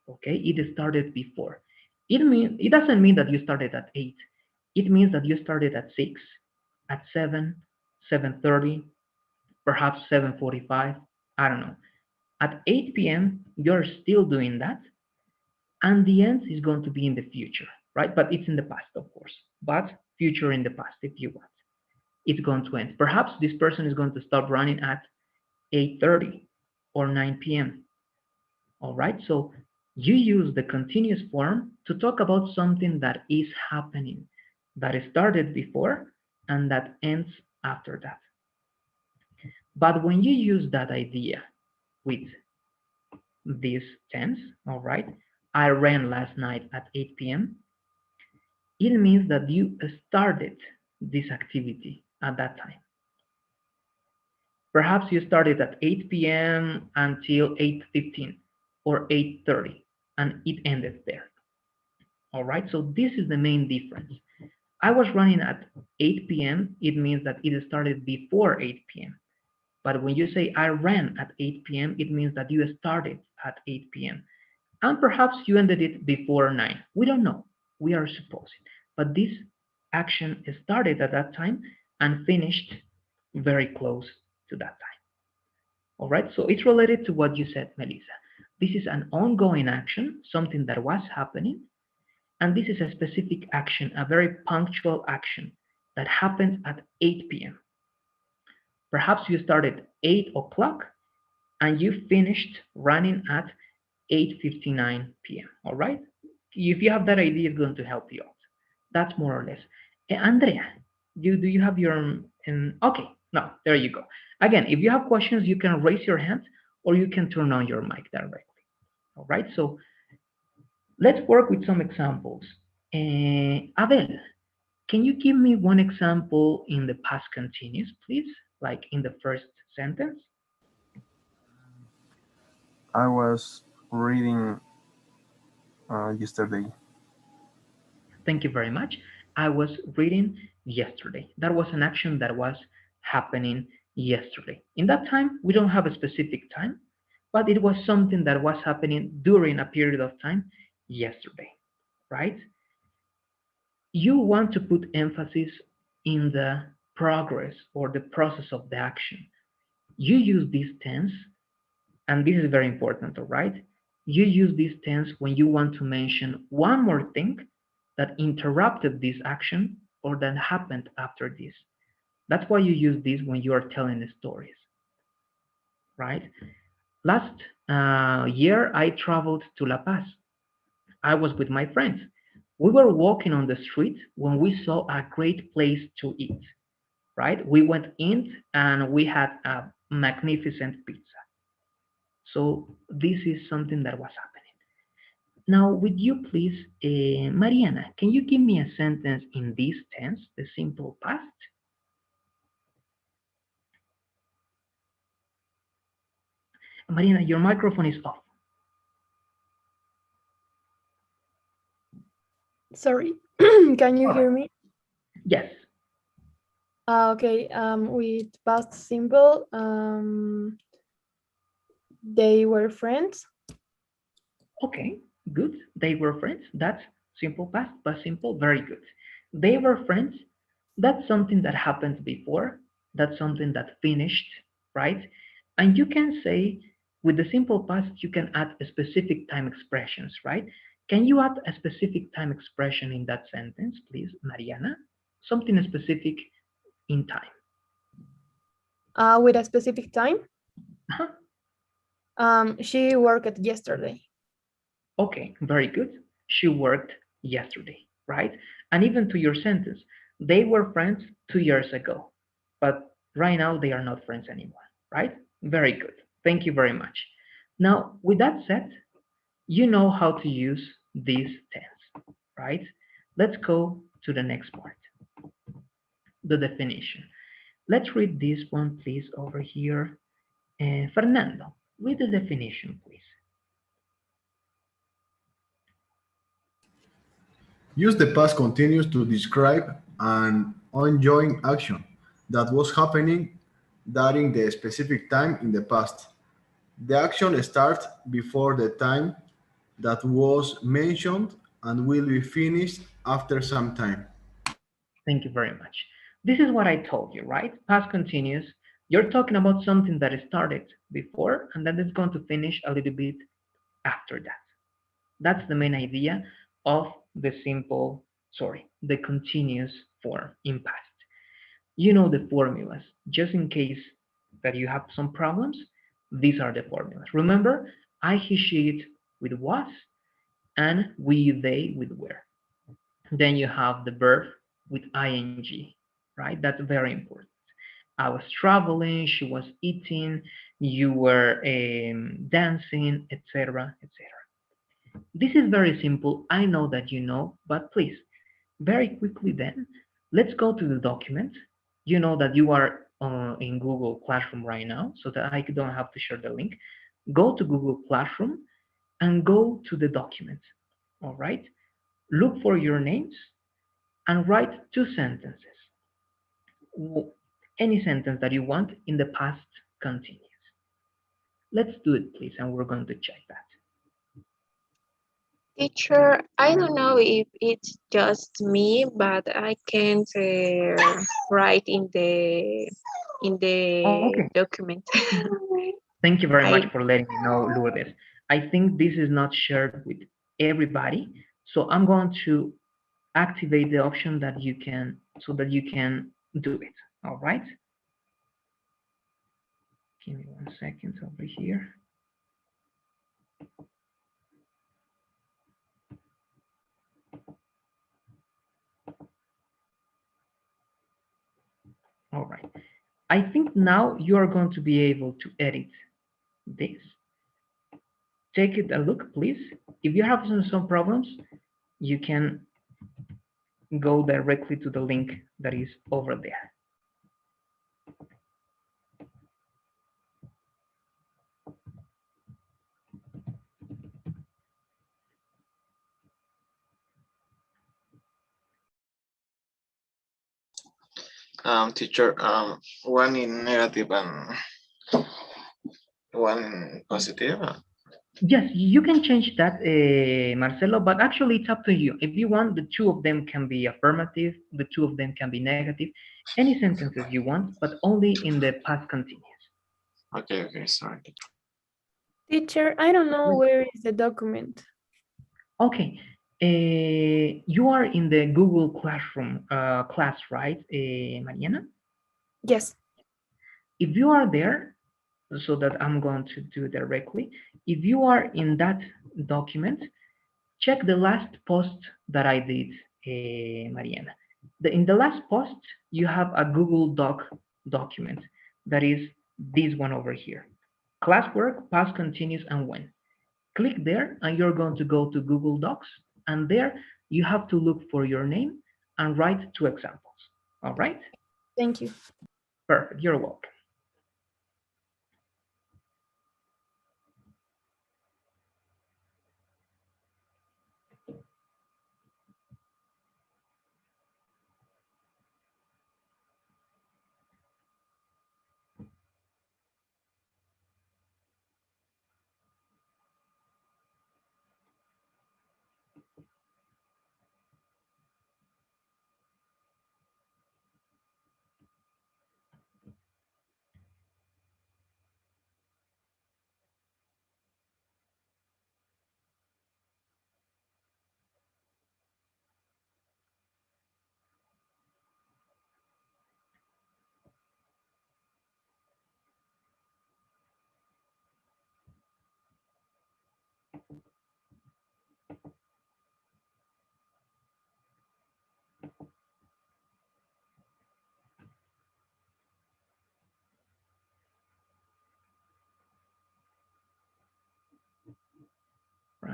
Okay, it started before. It doesn't mean that you started at 8. It means that you started at 6, at 7, 7:30, perhaps 7:45. I don't know. At 8 p.m., you're still doing that, and the end is going to be in the future, right? But it's in the past, of course. But future in the past, if you want. It's going to end. Perhaps this person is going to stop running at 8:30 or 9 p.m. All right, so you use the continuous form to talk about something that is happening, that started before and that ends after that. But when you use that idea with this tense, all right, I ran last night at 8 p.m., it means that you started this activity at that time. Perhaps you started at 8 p.m. until 8:15 or 8:30, and it ended there. All right, so this is the main difference. I was running at 8 p.m., it means that it started before 8 p.m. But when you say I ran at 8 p.m., it means that you started at 8 p.m. And perhaps you ended it before 9. We don't know. We are supposing. But this action started at that time and finished very close to that time. All right, so it's related to what you said, Melissa. This is an ongoing action, something that was happening, and this is a specific action, a very punctual action that happens at 8 p.m. Perhaps you started 8 o'clock and you finished running at 8:59 p.m. All right, if you have that idea, it's going to help you out. That's more or less. Andrea, do you have your okay? No, there you go. Again, if you have questions, you can raise your hand or you can turn on your mic directly. All right, so let's work with some examples. Abel, can you give me one example in the past continuous, please? Like in the first sentence? I was reading yesterday. Thank you very much. I was reading yesterday. That was an action that was happening yesterday. In that time, we don't have a specific time, but it was something that was happening during a period of time yesterday, right? You want to put emphasis in the progress or the process of the action. You use this tense, and this is very important, all right? You use this tense when you want to mention one more thing that interrupted this action or that happened after this. That's why you use this when you are telling stories, right? Last year, I traveled to La Paz. I was with my friends. We were walking on the street when we saw a great place to eat, right? We went in and we had a magnificent pizza. So this is something that was happening. Now, would you please, Mariana, can you give me a sentence in this tense, the simple past? Mariana, your microphone is off. Sorry, can you hear me? Yes. Okay, with past simple, they were friends. Okay, good. They were friends. That's simple past simple. Very good. They were friends. That's something that happened before. That's something that finished, right? And you can say with the simple past, you can add a specific time expressions, right? Can you add a specific time expression in that sentence, please, Mariana? Something specific in time. With a specific time. Uh-huh. She worked yesterday. Okay, very good. She worked yesterday, right? And even to your sentence, they were friends 2 years ago, but right now they are not friends anymore, right? Very good. Thank you very much. Now, with that said, you know how to use this tense, right? Let's go to the next part, the definition. Let's read this one, please, over here. Fernando, read the definition, please. Use the past continuous to describe an ongoing action that was happening during the specific time in the past. The action starts before the time that was mentioned and will be finished after some time. Thank you very much. This is what I told you, right? Past continuous. You're talking about something that started before and then it's going to finish a little bit after that. That's the main idea of the continuous form in past. You know the formulas. Just in case that you have some problems, these are the formulas. Remember, I, he, she, it with was, and we, they with were. Then you have the verb with ing, right? That's very important. I was traveling, she was eating, you were dancing, etc., etc. This is very simple. I know that you know, but please, very quickly then, let's go to the document. You know that you are in Google Classroom right now, so that I don't have to share the link. Go to Google Classroom and go to the document, all right? Look for your names and write 2 sentences. Any sentence that you want in the past continuous. Let's do it, please, and we're going to check that. Teacher, I don't know if it's just me, but I can't write in the Okay. document. Thank you very much for letting me know, Lourdes. I think this is not shared with everybody, so I'm going to activate the option that you can, so that you can do it. All right. Give me 1 second over here. All right. I think now you are going to be able to edit this. Take it a look, please. If you have some problems, you can go directly to the link that is over there. Teacher, one in negative and one in positive. Yes, you can change that, Marcelo, but actually it's up to you. If you want, the 2 of them can be affirmative, the 2 of them can be negative, any sentences you want, but only in the past continuous. Okay, sorry. Teacher, I don't know where is the document. Okay, you are in the Google Classroom class, right, Mariana? Yes. If you are there, so that I'm going to do directly, if you are in that document, check the last post that I did, Mariana. In the last post, you have a Google Doc document that is this one over here. Classwork, past continuous, and when. Click there and you're going to go to Google Docs, and there you have to look for your name and write 2 examples. All right? Thank you. Perfect. You're welcome.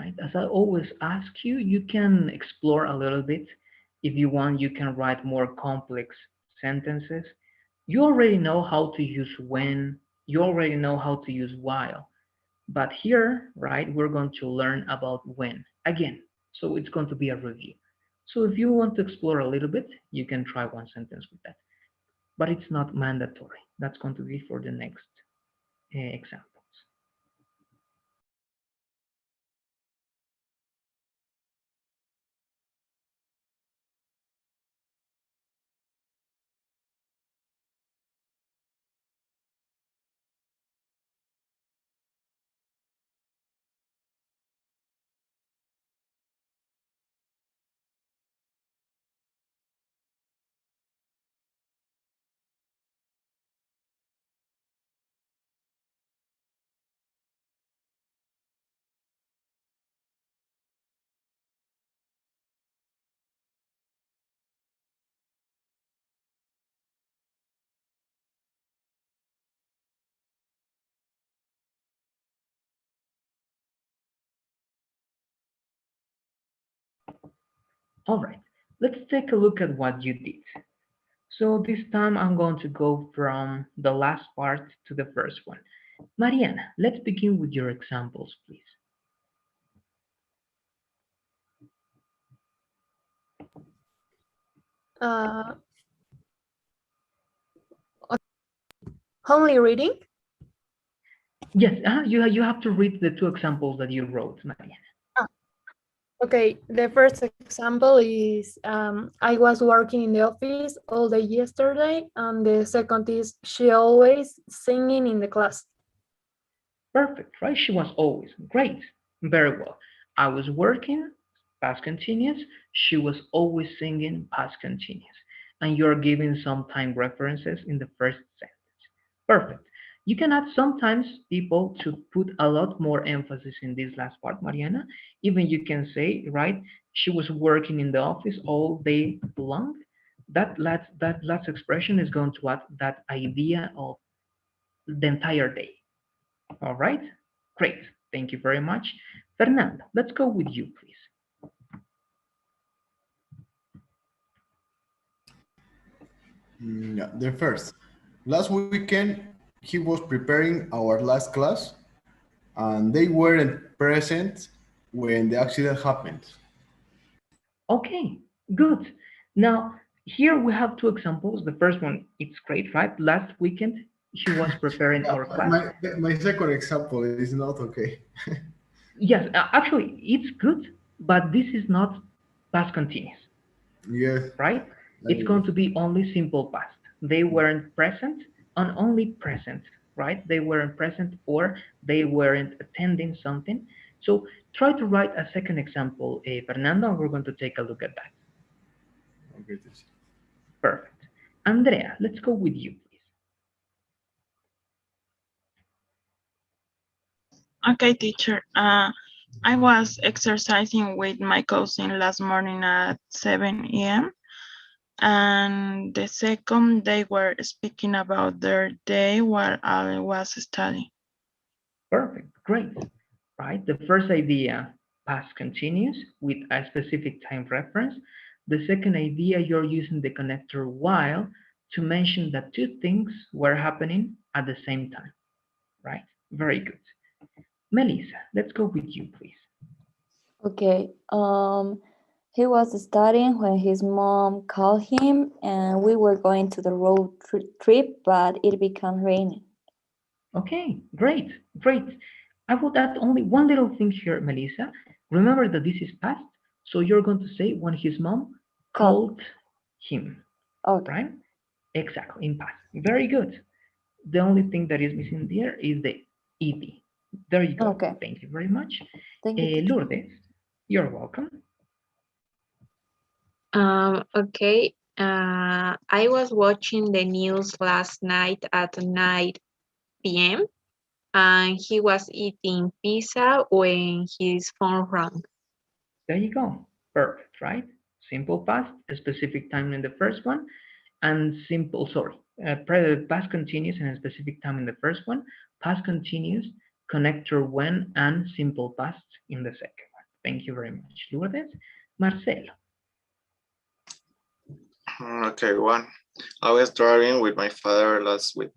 right? As I always ask you, you can explore a little bit. If you want, you can write more complex sentences. You already know how to use when, you already know how to use while. But here, right, we're going to learn about when again. So it's going to be a review. So if you want to explore a little bit, you can try one sentence with that. But it's not mandatory. That's going to be for the next examples. All right, let's take a look at what you did. So this time I'm going to go from the last part to the first one. Mariana, let's begin with your examples, please. Uh, only reading. Yes, you have to read the two examples that you wrote, Mariana. Okay, the first example is I was working in the office all day yesterday, and the second is she always singing in the class. Perfect, right? She was always. Great, very well. I was working, past continuous. She was always singing, past continuous. And you're giving some time references in the first sentence. Perfect. You can add sometimes people to put a lot more emphasis in this last part, Mariana. Even you can say, right, she was working in the office all day long. That last expression is going to add that idea of the entire day. All right, great. Thank you very much. Fernando, let's go with you, please. Yeah, the first. Last weekend, he was preparing our last class, and they weren't present when the accident happened. Okay, good. Now, here we have two examples. The first one, it's great, right? Last weekend, he was preparing Yeah, our class. my second example is not okay. Yes, actually, it's good, but this is not past continuous, Yes. right? It's going to be only simple past. They weren't present and only present, right? They weren't present or they weren't attending something. So try to write a second example, Fernando, and we're going to take a look at that. Okay. Perfect. Andrea, let's go with you, please. Okay, teacher. I was exercising with my cousin last morning at 7 a.m. And the second, they were speaking about their day while I was studying. Perfect, great. Right, the first idea, past continuous with a specific time reference. The second idea, you're using the connector while to mention that two things were happening at the same time, right? Very good. Melissa, let's go with you, please. Okay. He was studying when his mom called him, and we were going to the road trip, but it became raining. Okay, great, great. I would add only one little thing here, Melissa. Remember that this is past, so you're going to say when his mom called him, okay. Right? Exactly, in past. Very good. The only thing that is missing there is the ed. There you go. Okay. Thank you very much. Thank you. Lourdes, you're welcome. Okay. I was watching the news last night at 9 p.m. and he was eating pizza when his phone rang. There you go. Perfect, right? Simple past, a specific time in the first one, and simple, past continuous and a specific time in the first one, past continuous, connector when, and simple past in the second one. Thank you very much, Lourdes. Marcelo. Okay, 1. I was driving with my father last week.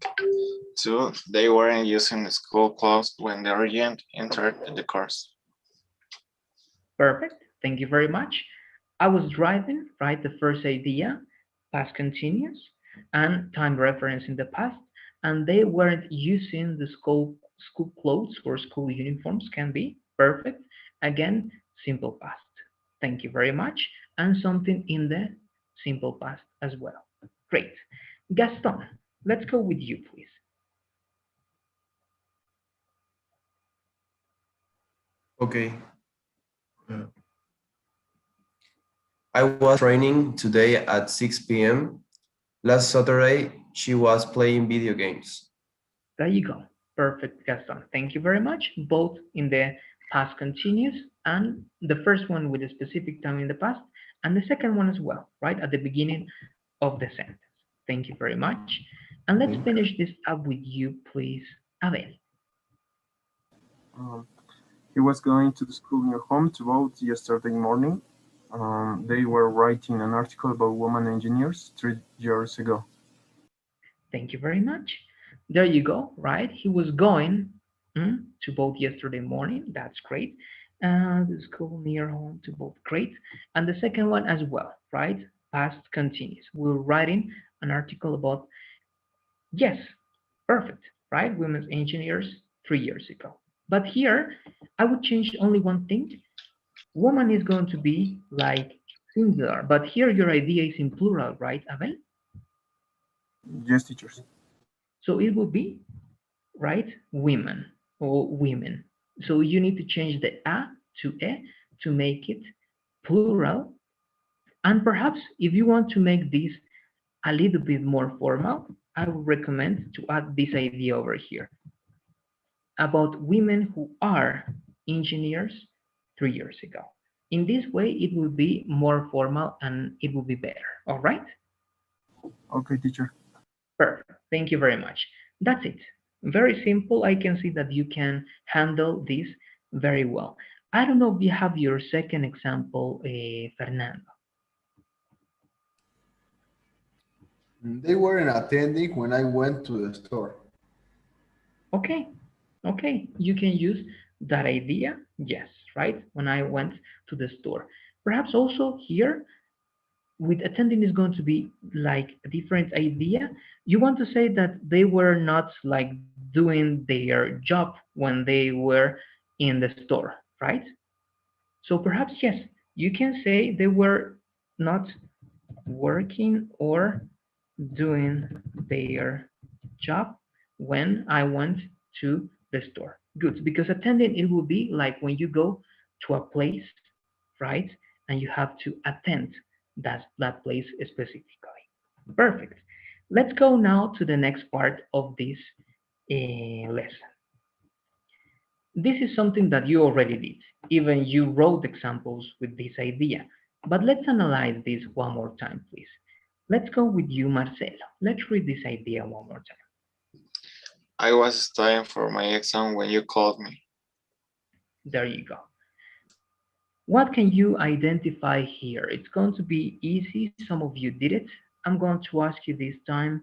2. They weren't using the school clothes when the agent entered the course. Perfect. Thank you very much. I was driving, right? The first idea, past continuous, and time reference in the past, and they weren't using the school clothes or school uniforms. Can be perfect. Again, simple past. Thank you very much. And something in the simple past as well. Great. Gaston, let's go with you, please. Okay. I was training today at 6 p.m. Last Saturday, she was playing video games. There you go. Perfect, Gaston. Thank you very much. Both in the past continuous and the first one with a specific time in the past, and the second one as well, right at the beginning of the sentence. Thank you very much. And let's finish this up with you, please, Abel. He was going to the school near home to vote yesterday morning. They were writing an article about women engineers 3 years ago. Thank you very much. There you go, right? He was going to vote yesterday morning. That's great. The school near home to vote. Great. And the second one as well, right? Past continuous. We're writing an article about, yes, perfect, right? Women's engineers 3 years ago. But here, I would change only one thing. Woman is going to be like singular, but here your idea is in plural, right, Abel? Yes, teachers. So it will be, right, women or women. So you need to change the a to e to make it plural. And perhaps if you want to make this a little bit more formal, I would recommend to add this idea over here about women who are engineers 3 years ago. In this way, it will be more formal and it will be better. All right? Okay, teacher. Perfect. Thank you very much. That's it. Very simple. I can see that you can handle this very well. I don't know if you have your second example, Fernando. They weren't attending when I went to the store. Okay. Okay. You can use that idea. Yes, right? When I went to the store. Perhaps also here, with attending is going to be like a different idea. You want to say that they were not like doing their job when they were in the store, right? So perhaps, yes, you can say they were not working or doing their job when I went to the store. Good, because attending, it will be like when you go to a place, right? And you have to attend that place specifically. Perfect. Let's go now to the next part of this lesson. This is something that you already did. Even you wrote examples with this idea. But let's analyze this one more time, please. Let's go with you, Marcelo. Let's read this idea one more time. I was studying for my exam when you called me. There you go. What can you identify here? It's going to be easy. Some of you did it. I'm going to ask you this time.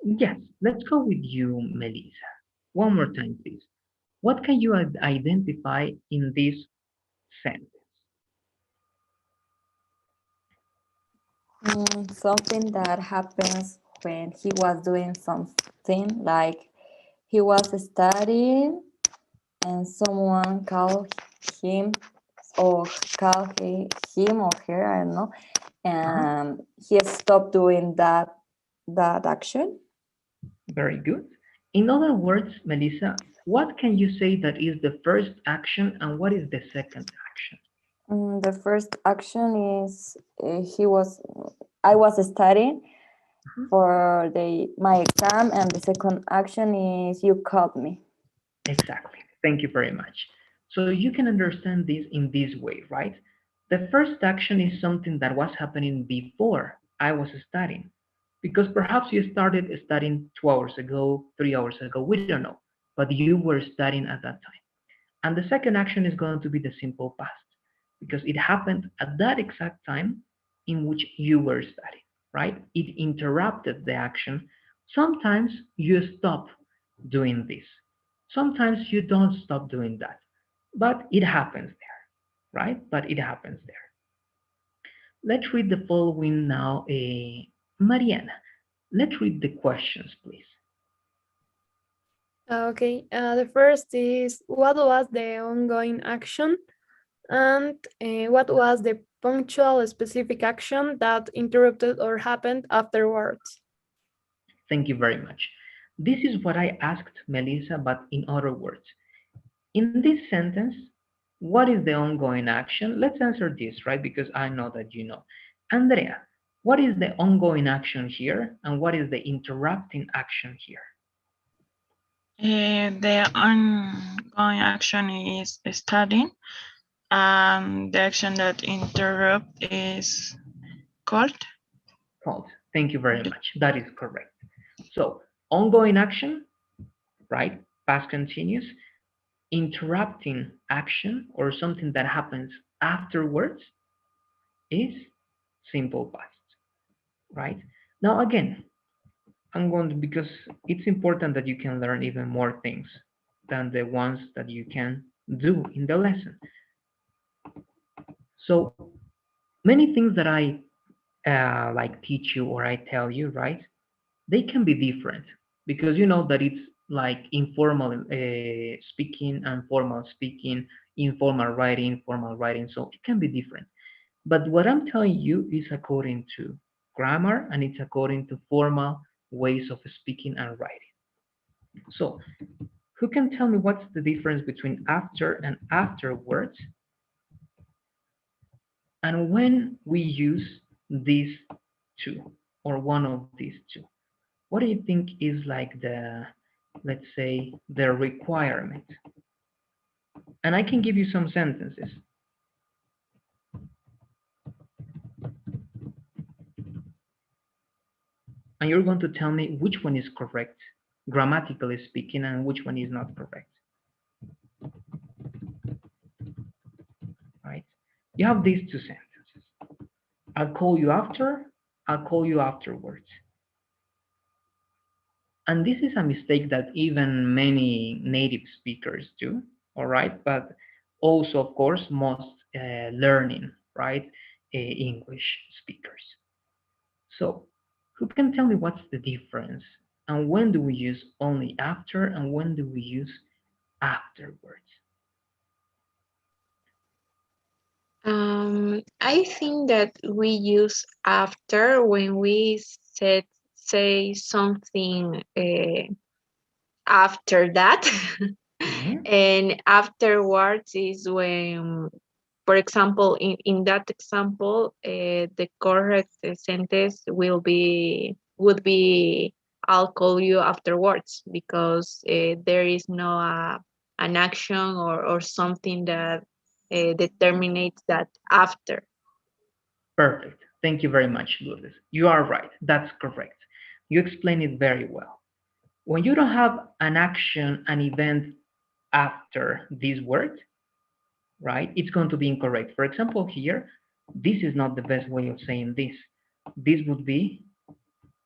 Yes, let's go with you, Melissa. One more time, please. What can you identify in this sentence? Something that happens when he was doing something, like he was studying and someone called him or called him or her, I don't know, and he stopped doing that action. Very good. In other words, Melissa, what can you say that is the first action and what is the second action? The first action is I was studying for my exam, and the second action is you called me. Exactly. Thank you very much. So you can understand this in this way, right? The first action is something that was happening before I was studying, because perhaps you started studying 2 hours ago, 3 hours ago, we don't know, but you were studying at that time. And the second action is going to be the simple past because it happened at that exact time in which you were studying, right? It interrupted the action. Sometimes you stop doing this. Sometimes you don't stop doing that, but it happens there, right? But it happens there. Let's read the following now. Mariana, let's read the questions, please. Okay, the first is what was the ongoing action and what was the punctual specific action that interrupted or happened afterwards? Thank you very much. This is what I asked Melissa, but in other words. In this sentence, what is the ongoing action? Let's answer this, right? Because I know that you know. Andrea, what is the ongoing action here and what is the interrupting action here? The ongoing action is studying, and the action that interrupt is called. Called. Thank you very much. That is correct. So, ongoing action, right? Past continuous. Interrupting action or something that happens afterwards is simple past, right? Now, again, I'm going to, because it's important that you can learn even more things than the ones that you can do in the lesson. So many things that I like teach you or I tell you, right? They can be different because you know that it's like informal speaking and formal speaking, informal writing, formal writing. So it can be different. But what I'm telling you is according to grammar and it's according to formal ways of speaking and writing. So who can tell me what's the difference between after and afterwards? And when we use these two or one of these two, what do you think is like the, let's say, the requirement? And I can give you some sentences. And you're going to tell me which one is correct, grammatically speaking, and which one is not correct. Right? You have these two sentences. I'll call you after, I'll call you afterwards. And this is a mistake that even many native speakers do, all right? But also, of course, most learning, right, English speakers. So who can tell me what's the difference? And when do we use only after and when do we use afterwards? I think that we use after when we say something after that. And afterwards is when, for example, in that example, the correct sentence would be I'll call you afterwards because there is no an action or something that determinates that after. Perfect. Thank you very much, Lourdes. You are right. That's correct. You explained it very well. When you don't have an action, an event after this word, right, it's going to be incorrect. For example, here, this is not the best way of saying this. This would be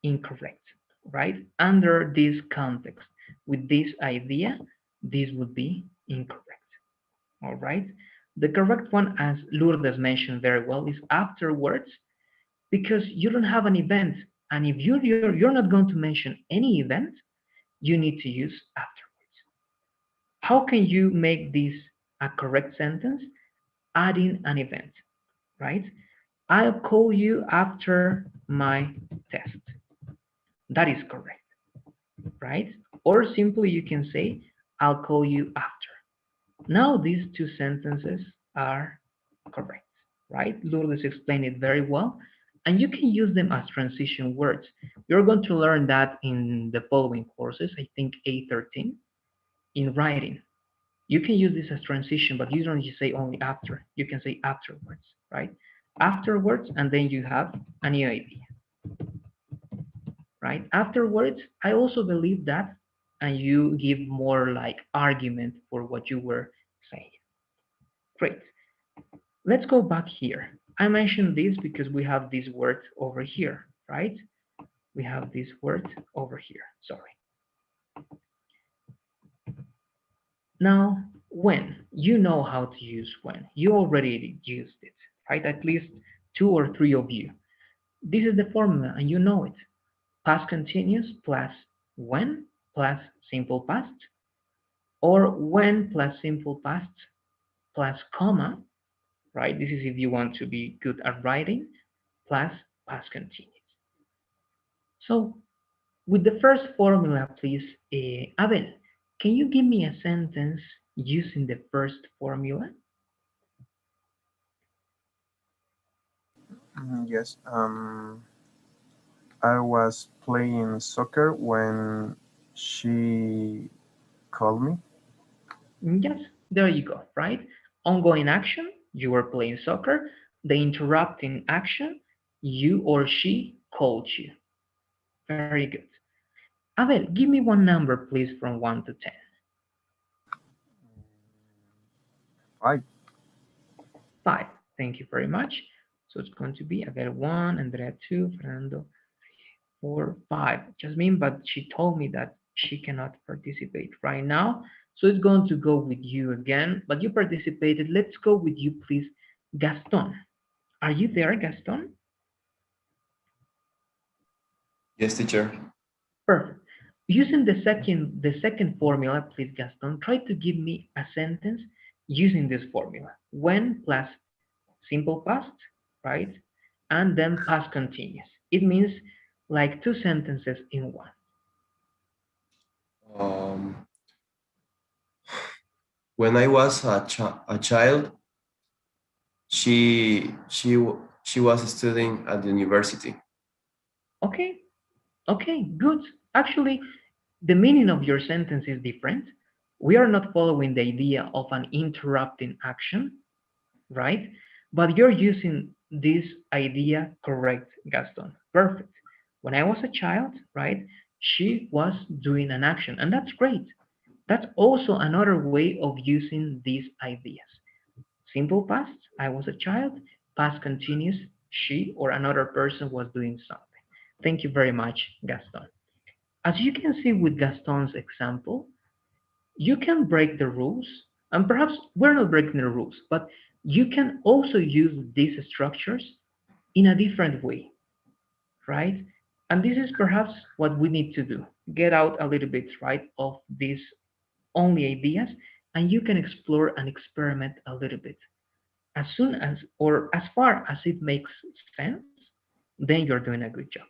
incorrect, right? Under this context, with this idea, this would be incorrect, all right? The correct one, as Lourdes mentioned very well, is afterwards, because you don't have an event. And if you're not going to mention any event, you need to use afterwards. How can you make this a correct sentence? Adding an event, right? I'll call you after my test. That is correct, right? Or simply you can say, I'll call you after. Now these two sentences are correct, right? Lourdes explained it very well. And you can use them as transition words. You're going to learn that in the following courses, I think A13, in writing. You can use this as transition, but you don't just say only after. You can say afterwards, right? Afterwards, and then you have a new idea, right? Afterwards, I also believe that, and you give more like argument for what you were Great. Let's go back here. I mentioned this because we have this word over here, right? We have this word over here, sorry. Now, when, you know how to use when. You already used it, right? At least 2 or 3 of you. This is the formula and you know it. Past continuous plus when plus simple past, or when plus simple past plus comma, right? This is if you want to be good at writing, plus past continuous. So with the first formula, please, Abel, can you give me a sentence using the first formula? Yes. I was playing soccer when she called me. Yes, there you go, right? Ongoing action, you were playing soccer. The interrupting action, you or she called you. Very good. Abel, give me one number, please, from 1 to 10. 5. 5. Thank you very much. So it's going to be Abel 1, Andrea 2, Fernando 4, 5. Jasmine, but she told me that she cannot participate right now. So it's going to go with you again, but you participated. Let's go with you, please, Gaston. Are you there, Gaston? Yes, teacher. Perfect. Using the second formula, please, Gaston, try to give me a sentence using this formula. When plus simple past, right? And then past continuous. It means like 2 sentences in one. Um, when I was a child, she was studying at the university. Okay, okay, good. Actually, the meaning of your sentence is different. We are not following the idea of an interrupting action, right? But you're using this idea correct, Gaston. Perfect. When I was a child, right, she was doing an action, and that's great. That's also another way of using these ideas. Simple past, I was a child. Past continuous, she or another person was doing something. Thank you very much, Gaston. As you can see with Gaston's example, you can break the rules, and perhaps we're not breaking the rules, but you can also use these structures in a different way, right? And this is perhaps what we need to do. Get out a little bit, right, of these only ideas, and you can explore and experiment a little bit. As soon as, or as far as it makes sense, then you're doing a good job.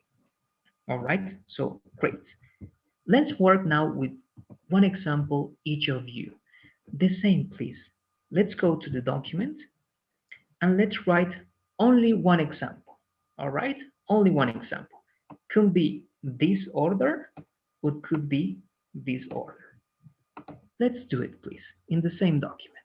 All right, so great. Let's work now with one example each of you. The same, please. Let's go to the document and let's write only one example. All right, only one example. Could be this order, or could be this order. Let's do it, please, in the same document.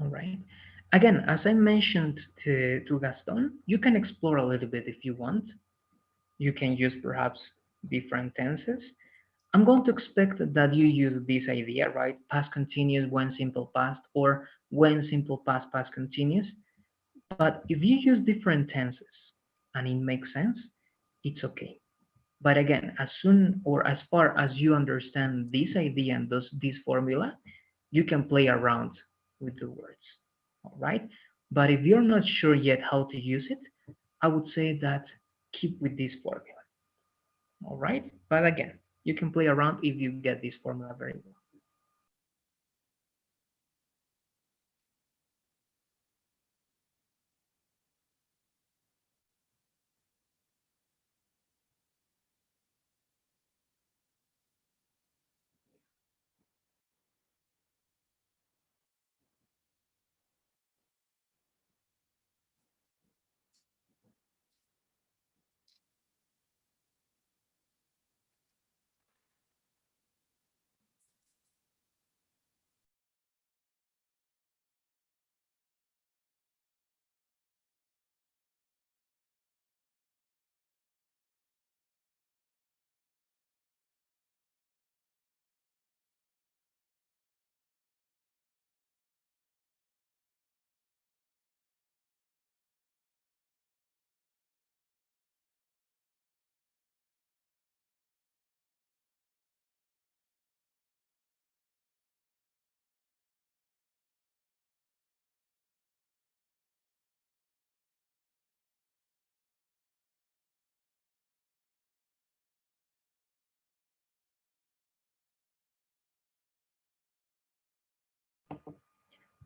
All right. Again, as I mentioned to Gaston, you can explore a little bit if you want. You can use perhaps different tenses. I'm going to expect that you use this idea, right? Past continuous when simple past or when simple past past continuous. But if you use different tenses and it makes sense, it's okay. But again, as soon or as far as you understand this idea and this formula, you can play around with the words. All right. But if you're not sure yet how to use it, I would say that keep with this formula. All right. But again, you can play around if you get this formula very well.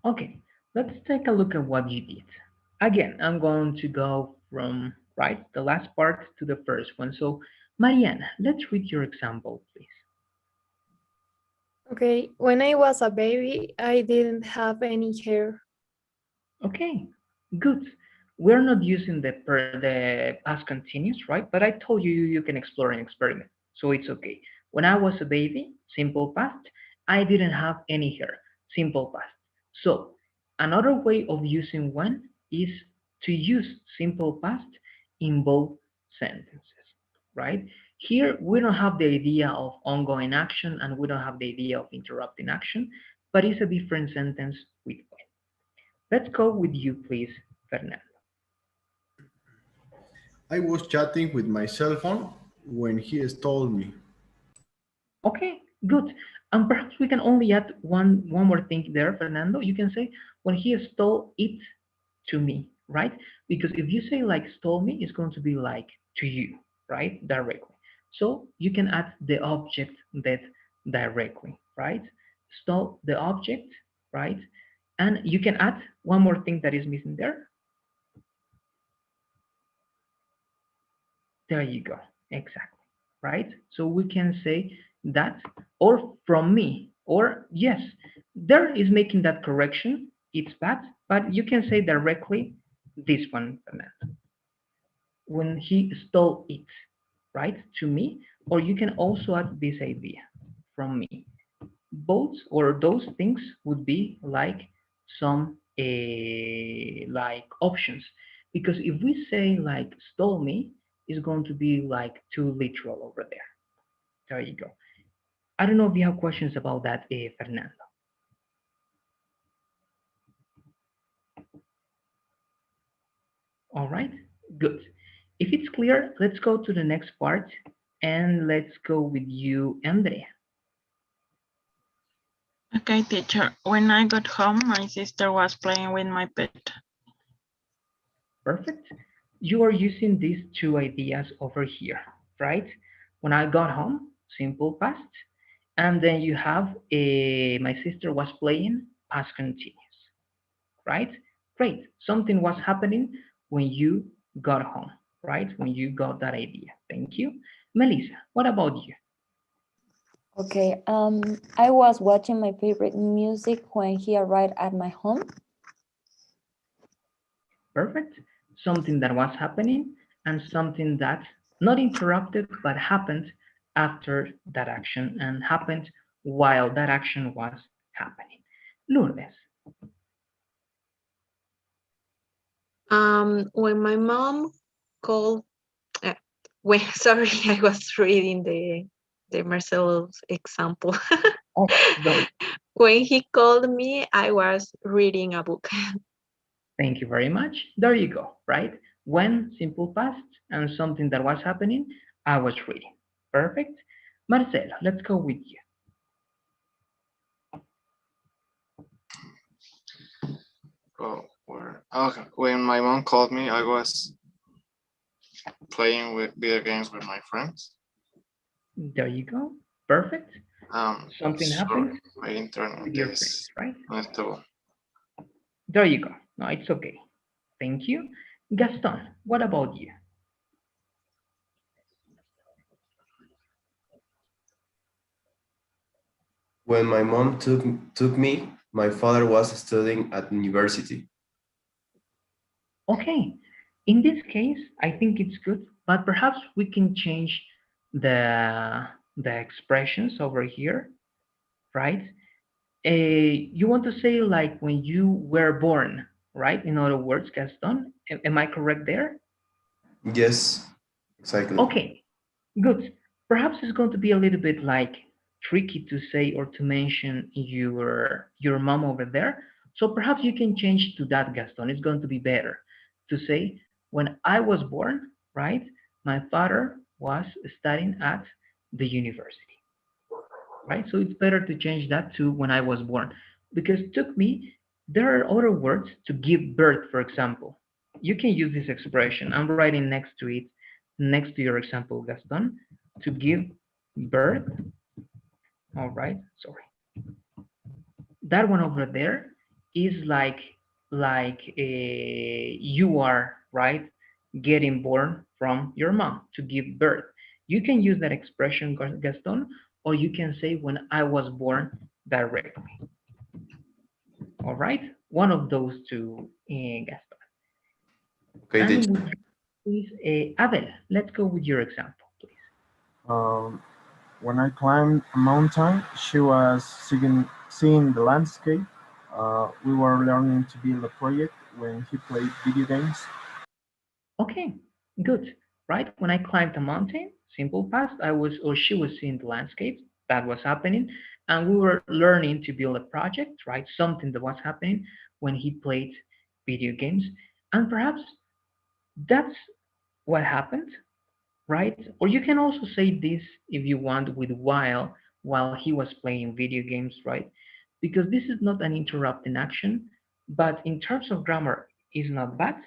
Okay, let's take a look at what you did. Again, I'm going to go from right the last part to the first one. So, Marianne, let's read your example, please. Okay, when I was a baby, I didn't have any hair. Okay, good. We're not using the past continuous, right? But I told you you can explore and experiment, so it's okay. When I was a baby, simple past, I didn't have any hair, simple past. So another way of using when is to use simple past in both sentences, right? Here we don't have the idea of ongoing action and we don't have the idea of interrupting action, but it's a different sentence with when. Let's go with you, please, Fernando. I was chatting with my cell phone when he stole me. Okay, good. And perhaps we can only add one more thing there, Fernando. You can say when he stole it to me, right? Because if you say like stole me, it's going to be like to you, right? Directly. So you can add the object that directly, right? Stole the object, right? And you can add one more thing that is missing there. There you go. Exactly. Right? So we can say that or from me or yes, there is making that correction. It's bad, but you can say directly this one, when he stole it, right, to me, or you can also add this idea from me. Both or those things would be like some like options, because if we say like stole me, is going to be like too literal over there. There you go. I don't know if you have questions about that, Fernando. All right, good. If it's clear, let's go to the next part and let's go with you, Andrea. Okay, teacher. When I got home, my sister was playing with my pet. Perfect. You are using these two ideas over here, right? When I got home, simple past, and then you have my sister was playing, past continuous, right? Great. Something was happening when you got home, right? When you got that idea. Thank you. Melissa, what about you? Okay, I was watching my favorite music when he arrived at my home. Perfect. Something that was happening and something that not interrupted but happened after that action and happened while that action was happening. Lourdes. When my mom called, when sorry, I was reading the Marcelo's example. Oh, sorry. When he called me, I was reading a book. Thank you very much. There you go, right? When, simple past, and something that was happening, I was reading. Perfect. Marcelo, let's go with you. Oh, okay. When my mom called me, I was playing with video games with my friends. There you go. Perfect. Something Sorry, happened my internet with your friends, is right? not too. There you go. No, it's okay. Thank you. Gaston, what about you? When my mom took me, my father was studying at university. Okay. In this case, I think it's good, but perhaps we can change the expressions over here, right? You want to say like when you were born, right? In other words, Gaston, am I correct there? Yes, exactly. Okay, good. Perhaps it's going to be a little bit like tricky to say or to mention your mom over there. So perhaps you can change to that, Gaston. It's going to be better to say when I was born, right? My father was studying at the university, right? So it's better to change that to when I was born because took me. There are other words to give birth, for example. You can use this expression. I'm writing next to it, next to your example, Gaston, to give birth. All right, sorry. That one over there is like you are right getting born from your mom to give birth. You can use that expression, Gaston, or you can say when I was born directly. All right, one of those two, Gaston. Okay, And teacher. would you please, Abel, let's go with your example, please. When I climbed a mountain, she was seeing the landscape. We were learning to build a project when he played video games. Okay, good. Right? When I climbed a mountain, simple past, I was or she was seeing the landscape that was happening, and we were learning to build a project, right? Something that was happening when he played video games. And perhaps that's what happened, right? Or you can also say this if you want with while he was playing video games, right? Because this is not an interrupting action, but in terms of grammar is not bad,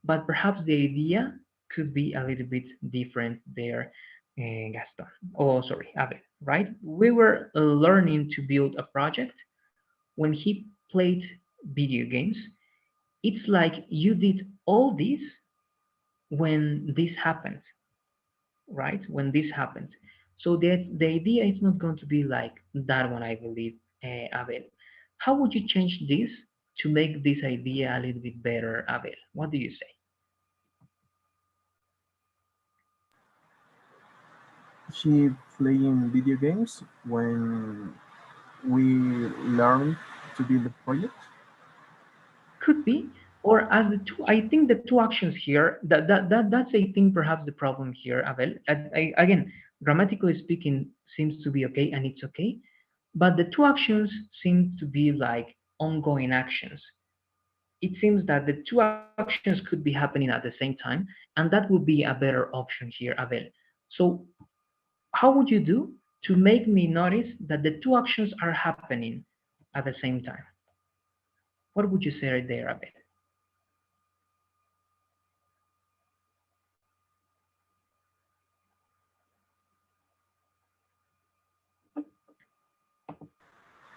but perhaps the idea could be a little bit different there, Gaston. Oh, sorry, Abel, right? We were learning to build a project when he played video games. It's like you did all this when this happened, right? When this happens. So the idea is not going to be like that one, I believe, Abel. How would you change this to make this idea a little bit better, Abel? What do you say? She playing video games when we learned to build a project. Could be, or as the two. I think the two actions here. That's I think perhaps the problem here, Abel. Again, grammatically speaking, seems to be okay, and it's okay. But the two actions seem to be like ongoing actions. It seems that the two actions could be happening at the same time, and that would be a better option here, Abel. So, how would you do to make me notice that the two actions are happening at the same time? What would you say right there, Abel?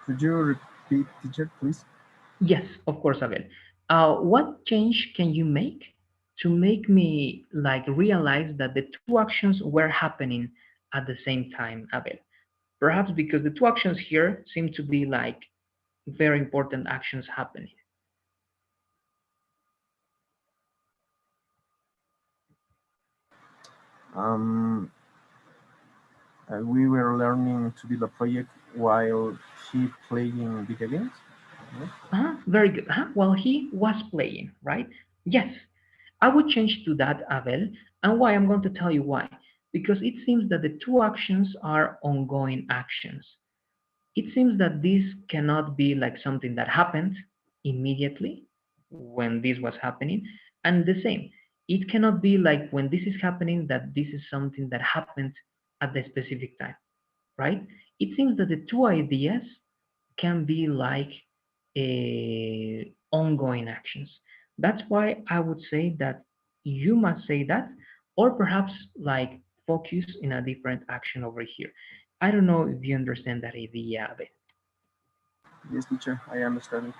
Could you repeat, teacher, please? Yes, of course, Abel. What change can you make to make me like realize that the two actions were happening at the same time, Abel? Perhaps because the two actions here seem to be like very important actions happening. Um, we were learning to build a project while he playing video games. Very good. Well, he was playing, right? Yes, I would change to that, Abel. And why? I'm going to tell you why. Because it seems that the two actions are ongoing actions. It seems that this cannot be like something that happened immediately when this was happening. And the same, it cannot be like when this is happening that this is something that happened at the specific time, right? It seems that the two ideas can be like ongoing actions. That's why I would say that you must say that, or perhaps like focus in a different action over here. I don't know if you understand that idea of it. Yes, teacher, I understand.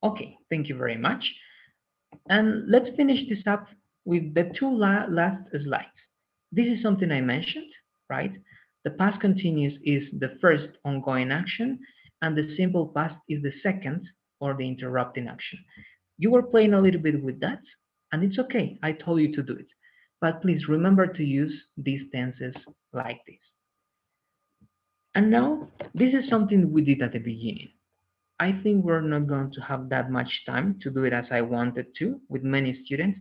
Okay, thank you very much. And let's finish this up with the two last slides. This is something I mentioned, right? The past continuous is the first ongoing action, and the simple past is the second or the interrupting action. You were playing a little bit with that, and it's okay. I told you to do it. But please remember to use these tenses like this. And now, this is something we did at the beginning. I think we're not going to have that much time to do it as I wanted to with many students,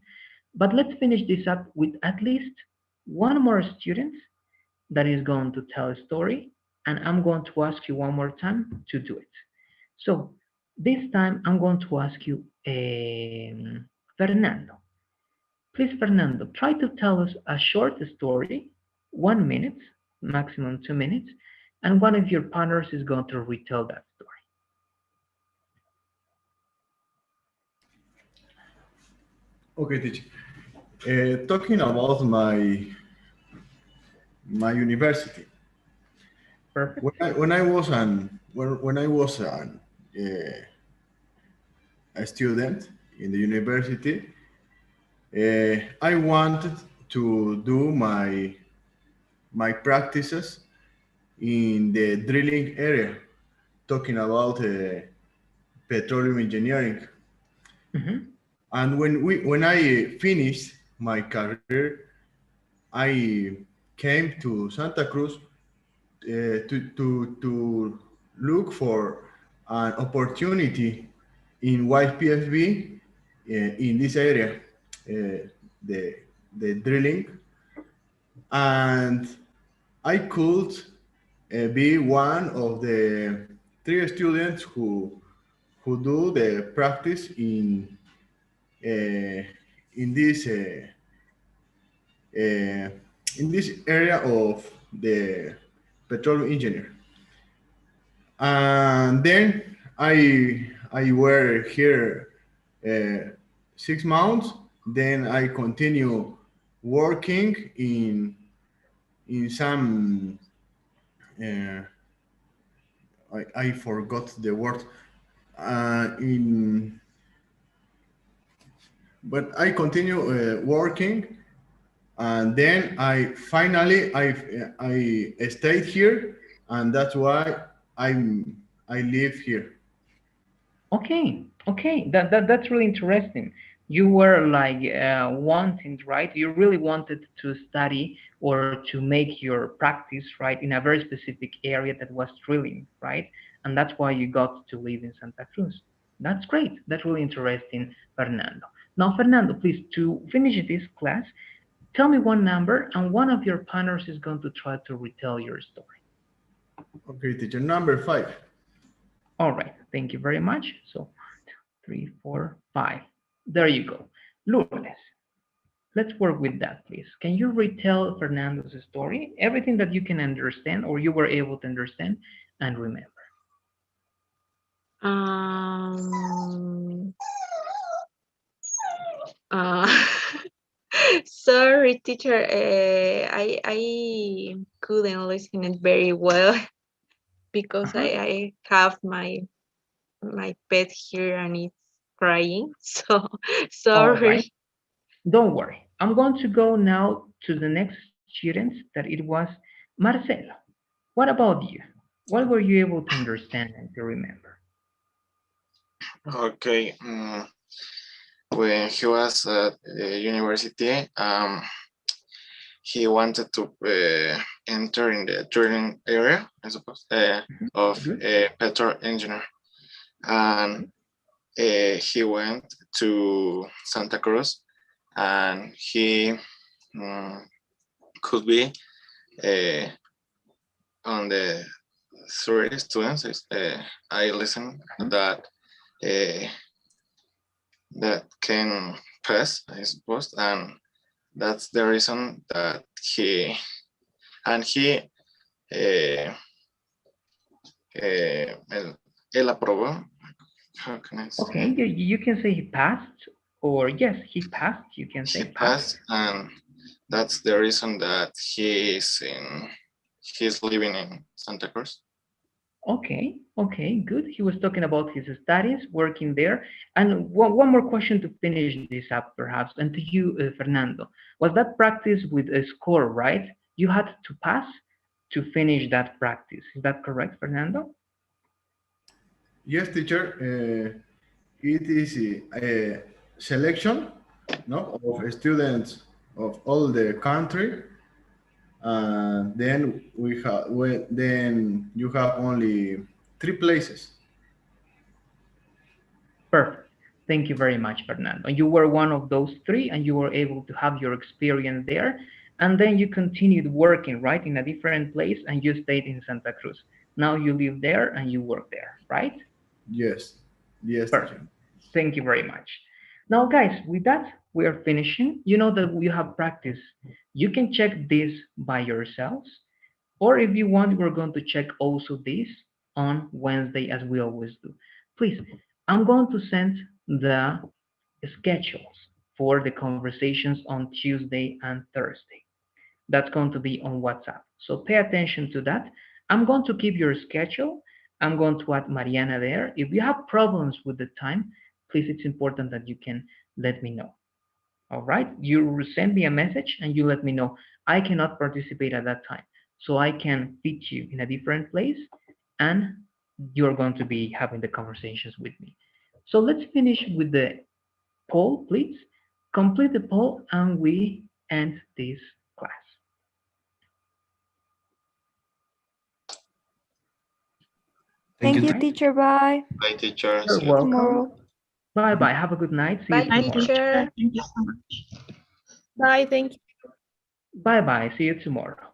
but let's finish this up with at least one more student that is going to tell a story, and I'm going to ask you one more time to do it. So this time I'm going to ask you, Fernando. Please, Fernando, try to tell us a short story, 1 minute, maximum 2 minutes, and one of your partners is going to retell that story. Okay, teacher. Talking about my university. Perfect. When I was a student in the university, I wanted to do my practices in the drilling area, talking about petroleum engineering. Mhm. And when I finished my career, I came to Santa Cruz to look for an opportunity in YPFB in this area, the drilling, and I could be one of the three students who do the practice uh, in this uh, uh, in this area of the petroleum engineer. And then I were here 6 months. Then I continue working in some I forgot the word in but I continue working, and then I stayed here, and that's why I live here. Okay, okay, that's really interesting. You were like wanting, right? You really wanted to study or to make your practice, right, in a very specific area that was drilling, right? And that's why you got to live in Santa Cruz. That's great. That's really interesting, Fernando. Now, Fernando, please, to finish this class, tell me one number, and one of your partners is going to try to retell your story. Okay, teacher, number 5. All right, thank you very much. So 3, 4, 5. There you go. Lourdes, let's work with that, please. Can you retell Fernando's story? Everything that you can understand or you were able to understand and remember. Uh, sorry, teacher. I couldn't listen it very well because I have my pet here and it's crying. So All right. sorry. Don't worry. I'm going to go now to the next student that it was Marcelo. What about you? What were you able to understand and to remember? Okay. When he was at the university, he wanted to enter in the drilling area, I suppose, of a petrol engineer. And he went to Santa Cruz, and he could be on the 3 students. I listen that that can pass, I suppose, and that's the reason that he él aprobó. How can I say? Okay, you can say he passed, or yes, he passed. You can say He passed, and that's the reason that he's living in Santa Cruz. Okay, good. He was talking about his studies, working there. And one more question to finish this up, perhaps, and to you, Fernando. Was that practice with a score, right? You had to pass to finish that practice. Is that correct, Fernando? Yes, teacher. It is a selection, no, of students of all the country. Then then you have only 3 places. Perfect. Thank you very much, Fernando. You were one of those 3, and you were able to have your experience there. And then you continued working, right, in a different place, and you stayed in Santa Cruz. Now you live there and you work there, right? Yes. Perfect. Thank you very much. Now, guys, with that, we are finishing. You know that we have practice. You can check this by yourselves, or if you want, we're going to check also this on Wednesday, as we always do. Please, I'm going to send the schedules for the conversations on Tuesday and Thursday. That's going to be on WhatsApp. So pay attention to that. I'm going to keep your schedule. I'm going to add Mariana there. If you have problems with the time, please, it's important that you can let me know. All right, you send me a message and you let me know. I cannot participate at that time, so I can fit you in a different place, and you're going to be having the conversations with me. So let's finish with the poll, please. Complete the poll and we end this class. Thank you, teacher. Bye. Bye, teacher. You're See you welcome. Tomorrow. Bye. Have a good night. See Bye, you tomorrow. teacher. Thank you so much. Bye, thank you. Bye. See you tomorrow.